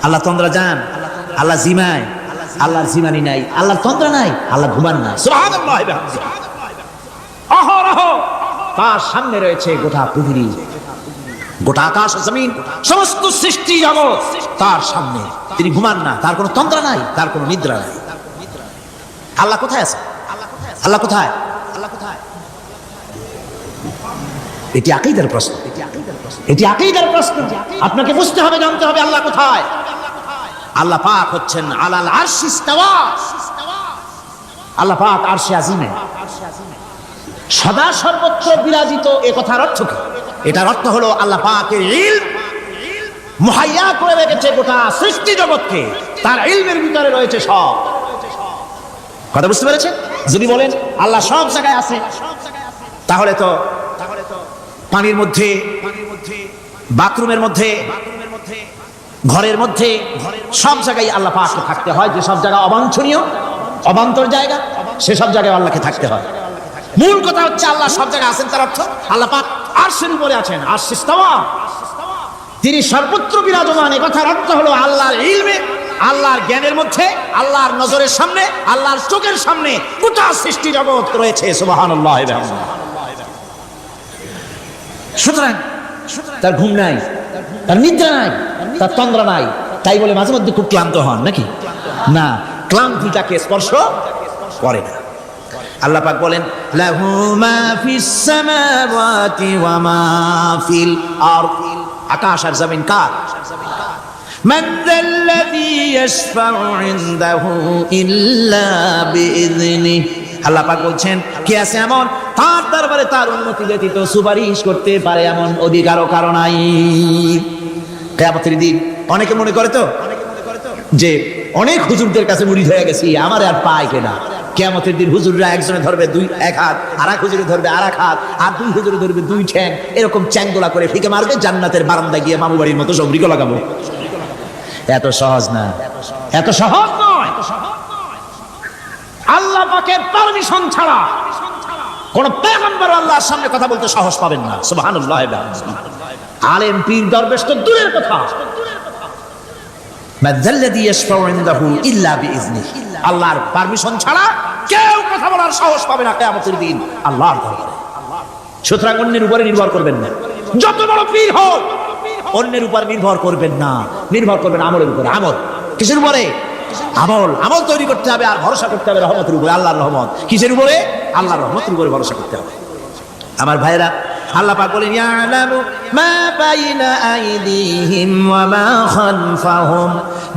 আল্লাহ তন্দ্রা যান, আল্লাহ জিমায়, আল্লাহর জিমানি নাই, আল্লাহর তন্দ্রা নাই, আল্লাহ ঘুমান না। সুবহানাল্লাহ। অহরহ তার সামনে রয়েছে গোটা পৃথিবী, গোটা আকাশ জমিন, সমস্ত সৃষ্টি জগৎ তার সামনে। তিনি ঘুমান না, তার কোনো তন্দ্রা নাই, তার কোনো নিদ্রা নাই। আল্লাহ কোথায় আছে? আল্লাহ কোথায়? এটি আকীদার প্রশ্ন, এটি আকীদার প্রশ্ন। আপনাকে বুঝতে হবে, জানতে হবে আল্লাহ কোথায়। আল্লাহ পাক হচ্ছেন আলাল আরশি ইস্তাওয়া। আল্লাহ পাক আরশে আজিমে সদা সর্বত্র বিরাজিত। এ কথার অর্থ কি? এটার অর্থ হলো আল্লাহ পাকের ইলম মুহাইয়া করে রেখেছে গোটা সৃষ্টি জগৎকে, তার ইলমের ভিতরে রয়েছে সব। কথা বুঝতে পেরেছেন? যদি বলেন আল্লাহ সব জায়গায় আছে, তাহলে তো পানির মধ্যে, বাথরুমের মধ্যে, ঘরের মধ্যে, সব জায়গায় আল্লাহ পাককে থাকতে হয়। যে সব জায়গা অবাঞ্ছনীয়, অবান্তর জায়গা, সেসব জায়গায় আল্লাহকে থাকতে হয়। মূল কথা হচ্ছে আল্লাহ সব জায়গায় আছেন, তার অর্থ আল্লাহ পাক আরশের উপরে আছেন। আরশ ইস্তাওয়া, তিনি সর্বত্র বিরাজমান। এই কথার অর্থ হলো আল্লাহর ইলমে, আল্লাহর জ্ঞানের মধ্যে, আল্লাহর নজরের সামনে, আল্লাহর চোখের সামনে গোটা সৃষ্টি জগৎ রয়েছে। সুবহানাল্লাহ। সুতরাং তার ঘুম নাই, তার নিদ্রা নাই, তার তন্দ্রা নাই, তাই বলে মাঝে মধ্যে খুব ক্লান্ত হন নাকি? না, ক্লান্তিটাকে স্পর্শ করে না। আল্লাহ পাক বলেন লাহু মা ফিস সামাওয়াতি ওয়া মা ফিল আরদ, আকাশ আর জমিন কার? মান যাল্লাযী ইয়াশফাউ ইনদাহু ইল্লা বিইযনিহি। আল্লাহ পাক বলছেন কে আছে এমন তার দরবারে তার অনুমতি ব্যতীত সুপারিশ করতে পারে এমন অধিকারও কারো নাই। কিয়ামতের দিন অনেকে মনে করে তো যে অনেক হুজুরদের কাছে মুরিদ হয়ে গেছি, আমার আর পায় কেনা। কিয়ামতের দিন হুজুররা একজনে ধরবে এক হাত, আর এক হুজুরে ধরবে আর এক হাত, আর দুই হুজুরে ধরবে দুই ঠ্যাং, এরকম চ্যাংদোলা করে ফিকে মারবে, জান্নাতের বারান্দায় গিয়ে মামু বাড়ির মতো সবরিকে লাগাবো। এত সহজ না, এত সহজ নয়। আল্লাহ পাকের পারমিশন ছাড়া কোন পয়গম্বর আল্লাহর সামনে কথা বলতে সাহস পাবেন না। সুবহানাল্লাহ। আলেম পীর দরবেশ তো দূরের কথা, মাযাল্লাযী ইয়াশফাউ ইনদাহু ইল্লা বিইযনিহি, আল্লাহর পারমিশন ছাড়া কেউ কথা বলার সাহস পাবে না কিয়ামতের দিন আল্লাহর দরবারে। সুতরাং অন্যের উপরে নির্ভর করবেন না, যত বড় পীর হোক অন্যের উপর নির্ভর করবেন না, নির্ভর করবেন আমলের উপরে। আমল কিসের উপরে? আমল। আমল তৈরি করতে হবে আর ভরসা করতে হবে রহমতের উপরে, আল্লাহর রহমত। কিসের উপরে? আল্লাহর রহমতের উপরে ভরসা করতে হবে। আমার ভাইরা, আল্লাহ পাক বলেন ইয়ালামু মা বাইনা আইদিহিম ওয়া মা খালফাহুম,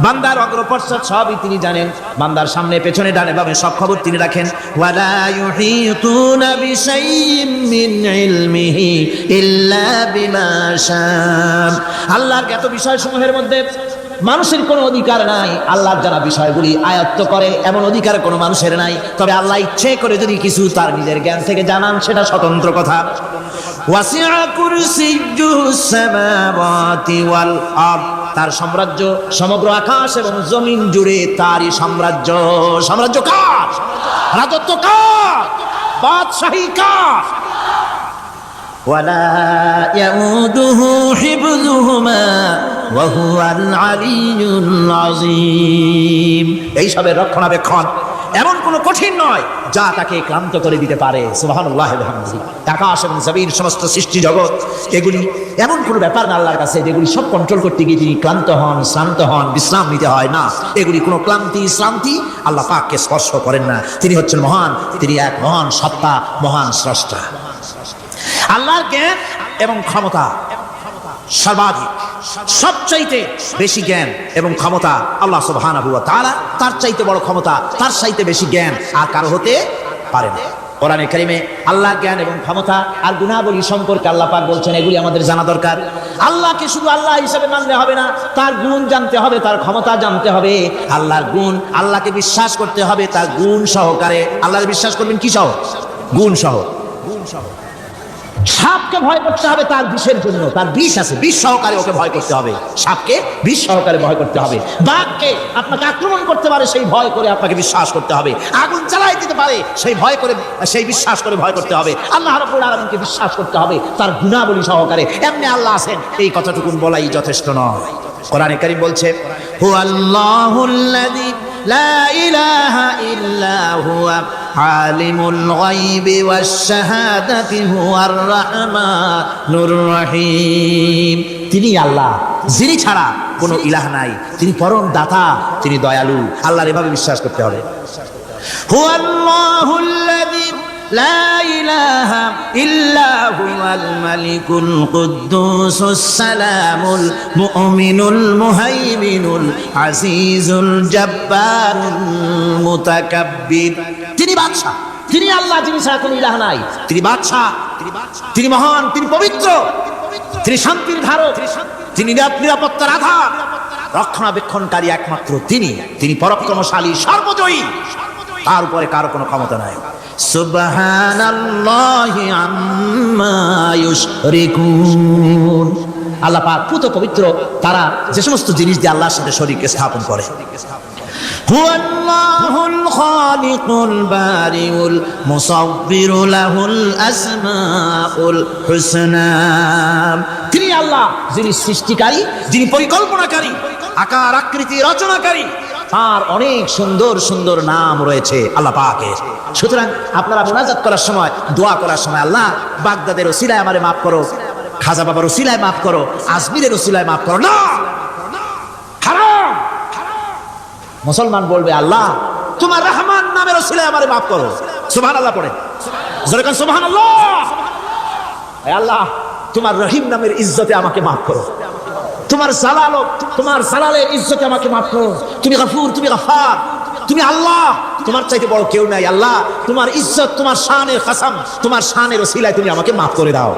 বান্দার অগ্রপশ্চাৎ সবই তিনি জানেন, বান্দার সামনে পেছনে ডানে বামে সব খবর তিনি রাখেন। ওয়ালা ইউহিতুনা বিশাইইম মিন ইলমিহি ইল্লা বিমা শাআ, আল্লাহর জ্ঞাত বিষয়সমূহের মধ্যে মানুষের কোনো অধিকার নাই। আল্লাহর যারা বিষয়গুলি আয়ত্ত করে এমন অধিকার কোনো মানুষের নাই। তবে আল্লাহ ইচ্ছে করে যদি কিছু তার নিজের জ্ঞান থেকে জানান সেটা স্বতন্ত্র কথা। ওয়াসিআ কুরসিয়্যুস সামাওয়াতি ওয়াল আরদ, তার সাম্রাজ্য সমগ্র আকাশ এবং জমিন জুড়ে তারই সাম্রাজ্য। সাম্রাজ্য কার? রাজত্ব কার? বাদশাহী কার? ওয়ালা ইয়াউদুহু হিফযুহুমা ওয়া হুয়াল আলিয়্যুল আযীম, এই সবের রক্ষণাবেক্ষণ এমন কোনো কঠিন নয় যা তাকে ক্লান্ত করে দিতে পারে। সুবহানাল্লাহি ওয়া বিহামদিহি। আকাশ এবং জমিন সমস্ত সৃষ্টি জগৎ এগুলি এমন কোনো ব্যাপার না আল্লাহর কাছে যেগুলি সব কন্ট্রোল করতে গিয়ে তিনি ক্লান্ত হন, শ্রান্ত হন, বিশ্রাম নিতে হয় না। এগুলি কোনো ক্লান্তি শ্রান্তি আল্লাহ পাককে স্পর্শ করেন না। তিনি হচ্ছেন মহান, তিনি এক মহান সত্তা, মহান স্রষ্টা। আল্লাহর জ্ঞান এবং ক্ষমতা সর্বাধিক, সবচাইতে বেশি জ্ঞান এবং ক্ষমতা আল্লাহ সুবহানাহু ওয়া তাআলা, তার চাইতে বড় ক্ষমতা, তার চাইতে বেশি জ্ঞান আর কারো হতে পারে না। কোরআনে কারিমে আল্লাহর জ্ঞান এবং ক্ষমতা আর গুণাবলী সম্পর্কে আল্লাহ পাক বলছেন এগুলি আমাদের জানা দরকার। আল্লাহকে শুধু আল্লাহ হিসেবে মানলে হবে না, তার গুণ জানতে হবে, তার ক্ষমতা জানতে হবে। আল্লাহর গুণ, আল্লাহকে বিশ্বাস করতে হবে তার গুণ সহকারে। আল্লাহকে বিশ্বাস করবেন কি সহ? গুণ সহ। সাপকে ভয় করতে হবে তার বিষের জন্য, তার বিষ আছে, বিষ সহকারে ওকে ভয় করতে হবে। সাপকে বিষ সহকারে ভয় করতে হবে। বাঘকে আপনাকে আক্রমণ করতে পারে সেই ভয় করে আপনাকে বিশ্বাস করতে হবে। আগুন জ্বালাই দিতে পারে সেই ভয় করে, সেই বিশ্বাস করে ভয় করতে হবে। আল্লাহ রাব্বুল আলামিনকে বিশ্বাস করতে হবে তার গুণাবলী সহকারে। এমনি আল্লাহ আছেন এই কথাটুকুন বলাই যথেষ্ট নয়। কোরআনে কারীম বলছে হুয়াল্লাহুল্লাযী লা ইলাহা ইল্লা হুয়া আলিমুল গায়বি ওয়াশ শাহাদাতি হুয়ার রাহমানুর রহিম, তিনি আল্লাহ যিনি ছাড়া কোনো ইলাহ নাই, তিনি পরম দাতা, তিনি দয়ালু। আল্লাহর এভাবে বিশ্বাস করতে হবে। হুয়াল্লাহুল্লাযী লা ইলাহা ইল্লা হুয়াল মালিকুল কুদ্দুসুস সালামুল মুমিনুল মুহাইমিনুল আজিজুল জব্বারুল মুতাকাব্বির, তিনি বাদশা, তিনি আল্লাহ, যিনি ছাড়া কোনো ইলাহ নাই। তিনি বাদশা, তিনি মহান, তিনি পবিত্র, তিনি শান্তির ধারক, তিনি নিরাপত্তার আধার, রক্ষণাবেক্ষণকারী একমাত্র তিনি। তিনি পরাক্রমশালী, সর্বজয়ী, তার উপরে কারো কোনো ক্ষমতা নাই। সুবহানাল্লাহি আম্মা ইউশরিকুন, আল্লাহ পাক পুত পবিত্র তারা যে সমস্ত জিনিস দিয়ে আল্লাহর সাথে শরীক স্থাপন করে। হুয়াল্লাহুল খালিকুল বারিউল মুসাব্বিরু লাহুল আসমাউল হুসনা। তিনি আল্লাহ, যিনি সৃষ্টিকারী, যিনি পরিকল্পনাকারী, আকার আকৃতি রচনাকারী। তার অনেক সুন্দর সুন্দর নাম রয়েছে আল্লাহ পাকের। সুতরাং আপনারা মুনাজাত করার সময়, দোয়া করার সময়, আল্লাহ বাগদাদের ওসিলায় আমারে মাফ করো, খাজা বাবার ওসিলায় মাফ করো, আজমিরের ওসিলায় মাফ করো, না, হারাম। মুসলমান বলবে আল্লাহ তোমার রহমান নামের ওসিলায় আমারে মাফ করো। সুবহানাল্লাহ পড়ে, জোরে কোন সুবহানাল্লাহ। হে আল্লাহ তোমার রহিম নামের ইজ্জতে আমাকে মাফ করো, তোমার জালালের ইজ্জতে আমাকে মাফ করো। তুমি গফুর, তুমি গফার, তুমি আল্লাহ, তোমার চাইতে বড় কেউ নাই। আল্লাহ তোমার ইজ্জত, তোমার শানের কসম, তোমার শানের ওসিলায় তুমি আমাকে মাফ করে দাও।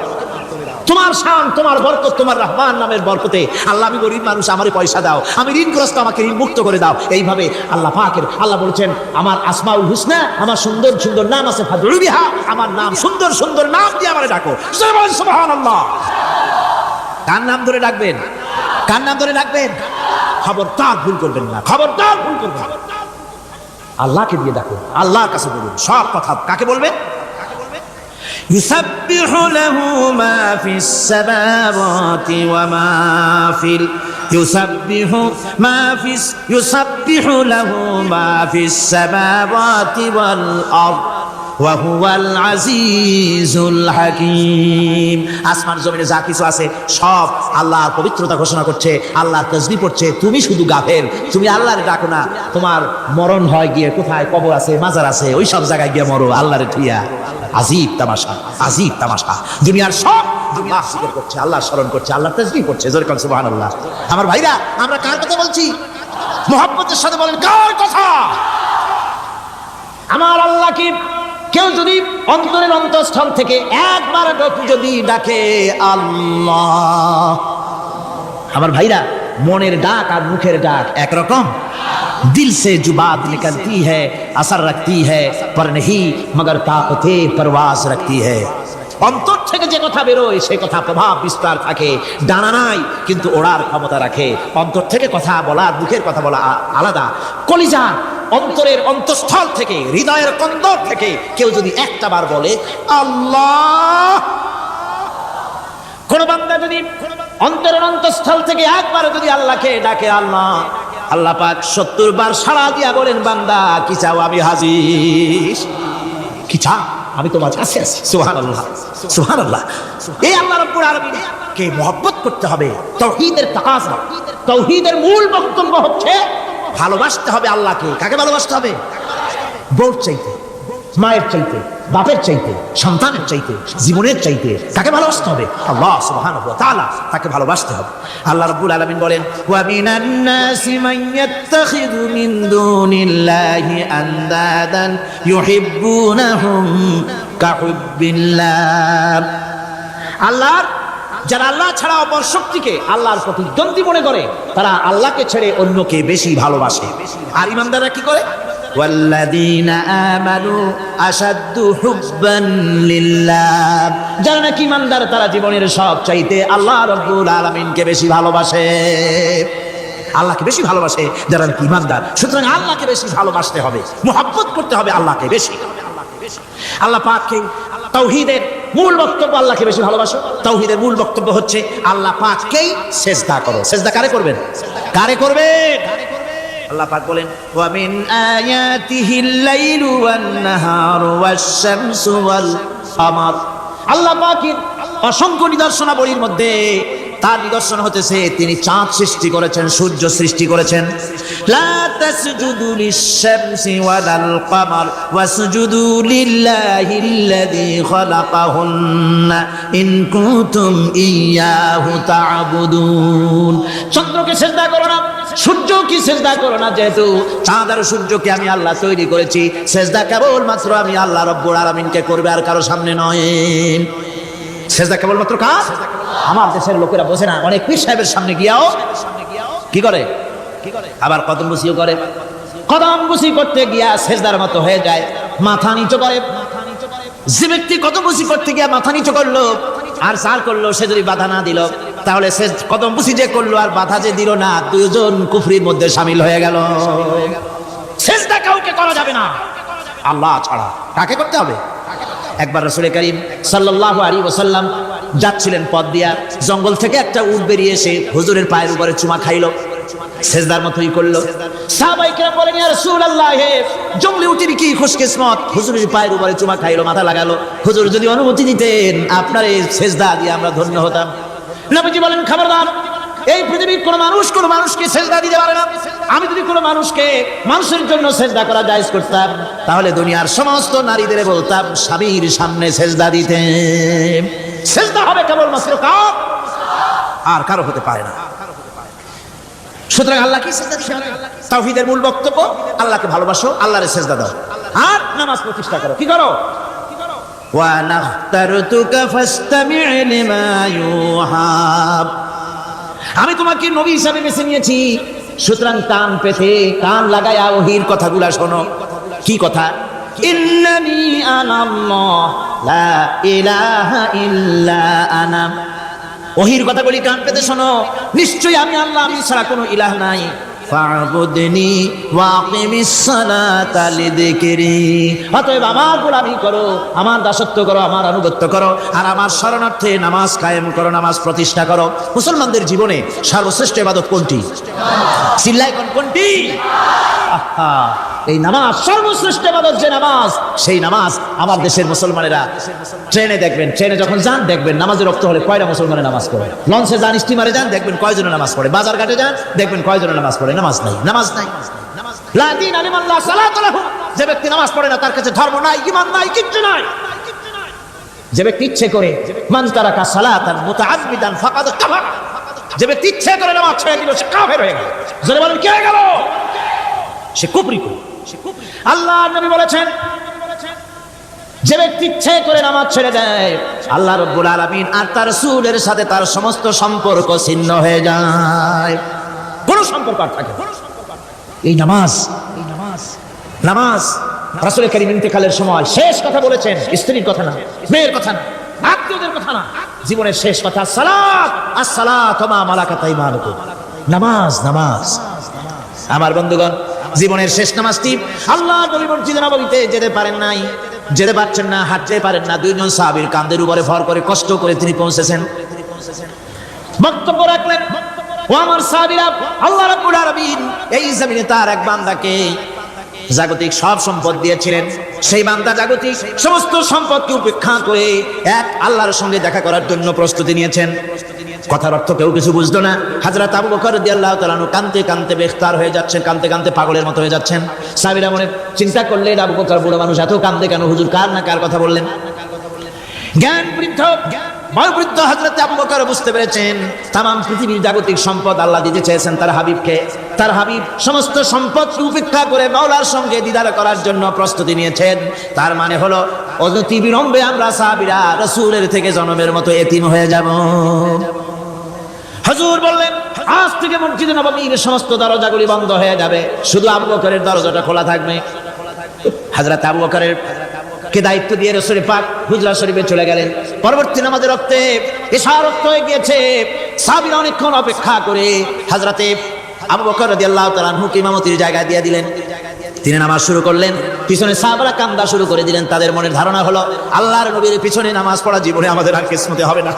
তোমার শান, তোমার বরকত, তোমার রহমান নামের বরকতে আল্লাহ আমি গরিব মানুষ, আমারে পয়সা দাও, আমি ঋণগ্রস্ত, আমাকে ঋণ মুক্ত করে দাও। এইভাবে আল্লাহ পাকের, আল্লাহ বলেছেন আমার আসমাউল হুসনা, আমার সুন্দর সুন্দর নাম আছে, ফাদউ বিহা, আমার নাম সুন্দর সুন্দর নাম দিয়ে আমারে ডাকো। সুবহানাল্লাহ। কার নাম ধরে ডাকবেন? কার নাম ধরে ডাকবেন? খবরদার ভুল করবেন না, খবরদার ভুল করবেন না। আল্লাহকে দিয়ে ডাকুন, আল্লাহর কাছে বলুন সব কথা। কাকে বলবেন? يسبح له ما في السماوات وما في يسبح له ما في السماوات والأرض وهو العزيز الحكيم। আসমান জমিনে যা কিছু আছে সব আল্লাহর পবিত্রতা ঘোষণা করছে, আল্লাহর তাসবিহ পড়ছে। তুমি শুধু গাফেল, তুমি আল্লাহরে ডাকো না। তোমার মরণ হয় গিয়ে কোথায় কবর আছে, মাজার আছে, ওই সব জায়গায় গিয়ে মরো আল্লাহরে ঠিয়া। আজীব তামাশা, আজীব তামাশা। দুনিয়ার সব আল্লাহ জিকির করছে, আল্লাহ স্মরণ করছে, আল্লাহ তাসবিহ করছে। জোরে কোন সুবহানাল্লাহ। আমার ভাইরা, আমরা কার কথা বলছি? মুহাব্বতের সাথে বলেন কার কথা? আমার আল্লাহকে কেউ যদি অন্তরের অন্তঃস্থল থেকে একবার যদি ডাকে আল্লাহ, আমার ভাইরা, মনের ডাক আর মুখের ডাক একরকম। दिल से जो बात निकलती है असर रखती है पर नहीं मगर ताकते परवास रखती है। অন্তর থেকে যে কথা বেরোয় সে কথা প্রভাব বিস্তার থাকে, ডানা নাই কিন্তু ওড়ার ক্ষমতা রাখে। অন্তর থেকে কথা বলা, মুখের কথা বলা আলাদা। কলিজা, অন্তরের অন্তঃস্থল থেকে, হৃদয়ের কন্দর থেকে কেউ যদি একটা বার বলে আল্লাহ, কোন বান্দা যদি অন্তরের অন্তঃস্থল থেকে একবার যদি আল্লাহকে ডাকে আল্লাহ, আল্লাহ পাক 70 বার সাড়া দিয়া বলেন বান্দা কি চাও, আমি হাজির। কি চাও, আমি তোমার কাছে আছি। সুবহানাল্লাহ, সুবহানাল্লাহ। এই আল্লাহ রাব্বুল আলামিন কে মহব্বত করতে হবে। তাওহীদের তাকাযা, তাওহীদের মূল বক্তব্য হচ্ছে ভালোবাসতে হবে আল্লাহকে। কাকে ভালোবাসতে হবে? বউর চাইতে, মায়ের চাইতে, বাপের চাইতে, সন্তানের চাইতে, জীবনের চাইতে কাকে ভালোবাসতে হবে? আল্লাহ সুবহানাহু ওয়া তাআলা, তাকে ভালোবাসতে হবে। আল্লাহ রাব্বুল আলামিন বলেন ওয়া মিনান নাসি মান ইয়াত্তাখিযু মিন দুনিল্লাহি আনদাদান ইউহিব্বুনাহুম কাহুব্বিল্লাহ। আল্লাহর যারা আল্লাহ ছাড়া অপর শক্তিকে আল্লাহর প্রতিদ্বন্দ্বী মনে করে তারা আল্লাহকে ছেড়ে অন্যকে বেশি ভালোবাসে। আর ঈমানদাররা কি করে? ওয়াল্লাযীনা আমানু আশাদ্দু হুব্বান লিল্লাহ। যারা নাকি ঈমানদার তারা জীবনের সব চাইতে আল্লাহ রাব্বুল আলামিনকে বেশি ভালোবাসে। আল্লাহকে বেশি ভালোবাসে যারা নাকি ঈমানদার। সুতরাং আল্লাহকে বেশি ভালোবাসতে হবে, মুহাব্বত করতে হবে আল্লাহকে বেশি। আল্লাহ পাককে তাওহীদের মূল বক্তব্য, আল্লাহকে বেশি ভালোবাসো। তাওহীদের মূল বক্তব্য হচ্ছে আল্লাহ পাককেই সিজদা করো। সিজদা কারে করবেন? কারে করবেন? আল্লাহ পাক বলেন ওয়া মিন আয়াতিহিল লাইলু ওয়ান নাহারু ওয়াশ শামসু ওয়াল কমার। আল্লাহ পাকের অসংখ্য নিদর্শনাবলীর মধ্যে তার নিদর্শন হতেছে তিনি চাঁদ সৃষ্টি করেছেন, সূর্য সৃষ্টি করেছেন। লা তাসজুদু লিশ-শামসি ওয়ালাল কমার ওয়াসজুদু লিল্লাহিল্লাযী খালাকাহুন্না ইন কুনতুম ইয়্যাহু তা'বুদুন। চন্দ্রকে সিজদা করো না, সূর্যকে সিজদা করো না, যেহেতু চাঁদ আর সূর্যকে আমি আল্লাহ তৈরি করেছি। সিজদা কেবলমাত্র আমি আল্লাহ রাব্বুল আলামিনকে করবে, আর কারো সামনে নয়। সিজদা কেবলমাত্র কার? আমার দেশের লোকেরা বোঝে না, অনেক পীর সাহেবের সামনে গিয়াও কি করে? আবার কদম বুসিও করে। কদম বুসি করতে গিয়া সিজদার মতো হয়ে যায়, মাথা নিচু করে। যে ব্যক্তি কদম বুসি করতে গিয়া মাথা নিচু করলো আর সার করলো, সে যদি বাধা না দিল তাহলে সে কদম বুসি যে করলো আর বাধা যে দিল না, দুজন কুফরির মধ্যে শামিল হয়ে গেল। কাউকে করা যাবে না আল্লাহ ছাড়া। কাকে করতে হবে? একবার রাসূল করিম সাল্লাল্লাহু আলাইহি ওয়াসাল্লাম যাচ্ছিলেন পথ দিয়া, জঙ্গল থেকে একটা উট বেরিয়ে এসে হুজুরের পায়ের উপরে চুমা খাইলো, সেজদার মতোই করলো। সাহাবায়ে কেরাম বলেন, ইয়া রাসূলুল্লাহ, জঙ্গলি উটের কি খুশকিসমত, হুজুরের পায়ের উপরে চুমা খাইলো, মাথা লাগালো। হুজুর যদি অনুমতি দিতেন আপনার এই সেজদা দিয়ে আমরা ধন্য হতাম। নবীজি বলেন, খবরদার, এই পৃথিবীর কোন মানুষকে সেজদা দিতে পারে না। আমি যদি কোনো মানুষের জন্য সেজদা করা জায়েজ করতাম, তাহলে দুনিয়ার সমস্ত নারীদের বলতাম স্বামীর সামনে সেজদা দিতে। সেজদা হবে কেবলমাত্র কার? আর কারো হতে পারে না। সুতরাং আল্লাহ কি সেজদা দিতে হবে? তাওহীদের মূল বক্তব্য, আল্লাহকে ভালোবাসো, আল্লাহরে সেজদা দাও, আর নামাজ প্রতিষ্ঠা করো। কি করো? ওয়া নাখতারতুকা ফাসতামি' লিমা ইউহা, আমি তোমাকে নবী হিসাবে বেছে নিয়েছি, সুতরাং কান লাগায়া ওহীর কথাগুলা শোনো। কি কথা? ইন্নানি আনাল্লাহ লা ইলাহা ইল্লা আনা। ওহীর কথাগুলি কান পেতে শোনো, নিশ্চয়ই আমি আল্লাহ, আমি ছাড়া কোনো ইলাহ নাই। ফা'বুদনি ওয়াকিমিস সালাতা লিযিকরি, অতএব আমার গোলামি করো, আমার দাসত্ব করো, আমার আনুগত্য করো, আর আমার শরণার্থে নামাজ কায়েম করো, নামাজ প্রতিষ্ঠা করো। মুসলমানদের জীবনে সর্বশ্রেষ্ঠ ইবাদত কোনটি? চিল্লায় কোনটি? আহা, এই নামাজ সর্বশ্রেষ্ঠ ইবাদত। যে নামাজ, সেই নামাজ আমার দেশের মুসলমানেরা ট্রেনে দেখবেন, ট্রেনে যখন যান দেখবেন নামাজের রক্ত হলে কয়টা মুসলমানের নামাজ পড়ে। লঞ্চে যান, স্টিমারে যান, দেখবেন কয়জনের নামাজ পড়ে। বাজার ঘাটে যান, দেখবেন কয়জনের নামাজ পড়ে। নামাজ নাই। লা দীন লিমান লা সালাতা লাহু, যে ব্যক্তি নামাজ পড়ে না তার কাছে ধর্ম নাই, ঈমান নাই, কিচ্ছু নাই। যে ব্যক্তি ইচ্ছে করে, মান তারাকা সালাতান মুতাআব্বিদান ফাকাদ কাফার, যে ব্যক্তি ইচ্ছে করে নামাজ ছেড়ে দিল সে কাফের হয়ে গেল। জোরে বলেন, কি হয়ে গেল? সে কুফরি করল। আল্লাহ নবী বলেছেন, যে ব্যক্তি ইচ্ছে করে নামাজ ছেড়ে দেয়, আল্লাহ রাব্বুল আলামিন আর তার রাসূলের সাথে তার সমস্ত সম্পর্ক ছিন্ন হয়ে যায়, কোনো সম্পর্ক আর থাকে না। এই নামাজ রাসূল করিম ইন্তেকালের সময় শেষ কথা বলেছেন, স্ত্রীর কথা না, মেয়ের কথা না, আত্মীয়দের কথা না, জীবনের শেষ কথা সালাত, আসসালাতু মা মালাকাত আইমানুকুম। নামাজ। আমার বন্ধুগণ, জীবনের শেষ নামাজটি আল্লাহ নবী মসজিদে নববীতে যেতে পারছেন না, হাঁটতে পারেন না। দুইজন সাহাবীর কাঁধের উপরে ভর করে কষ্ট করে তিনি পৌঁছেছেন, বক্তব্য রাখলেন, ও আমার সাহাবীরা, আল্লাহ রাব্বুল আলামিন এই জমিনে তার এক বান্দাকে জাগতিক সব সম্পদ দিয়েছিলেন। সেই বান্দা জাগতিক সমস্ত সম্পদকে উপেক্ষা করে এক আল্লাহর সঙ্গে দেখা করার জন্য প্রস্তুতি নিয়েছেন। কথার অর্থ কেউ কিছু বুঝলো না। হযরত আবু বকর রাদিয়াল্লাহু তাআলা কাঁদতে বেখতার হয়ে যাচ্ছেন, কাঁদতে পাগলের মতো হয়ে যাচ্ছেন। সাহাবীরা মনে চিন্তা করলেন, আবু বকর বুড়ো মানুষ, এত কাঁদে কেন? হুজুর কার কথা বললেন? বয়োবৃদ্ধ হযরত আবু বকর বুঝতে পেরেছেন তামাম পৃথিবীর জাগতিক সম্পদ আল্লাহ দিতে চেয়েছেন তার হাবিবকে। তার হাবিব সমস্ত সম্পদকে উপেক্ষা করে মাওলার সঙ্গে দিদার করার জন্য প্রস্তুতি নিয়েছেন। তার মানে হলো অনতি বিলম্বে আমরা সাহাবীরা রাসূলের থেকে জনমের মতো এতিম হয়ে যাব। হুজুর বললেন, আজ থেকে মসজিদে নববীর সমস্ত দরজাগুলি বন্ধ হয়ে যাবে, শুধু আবু বকরের দরজাটা খোলা থাকবে। হযরত আবু বকরের কে দায়িত্ব দিয়ে রাসূল পাক হুজরা শরীফে চলে গেলেন। পরবর্তী নামাজের রক্তে এশার রক্ত হয়ে গিয়েছে। সাহাবীরা অনেকক্ষণ অপেক্ষা করে হযরতে আবু বকর রাদিয়াল্লাহু তাআলা আনহুকে ইমামতির জায়গা দিয়ে দিলেন। তিনি নামাজ শুরু করলেন, পিছনে সাহাবারা কান্দা শুরু করে দিলেন। তাদের মনের ধারণা হলো আল্লাহর নবীর পিছনে নামাজ পড়া জীবনে আমাদের আর কিসমতে হবে না।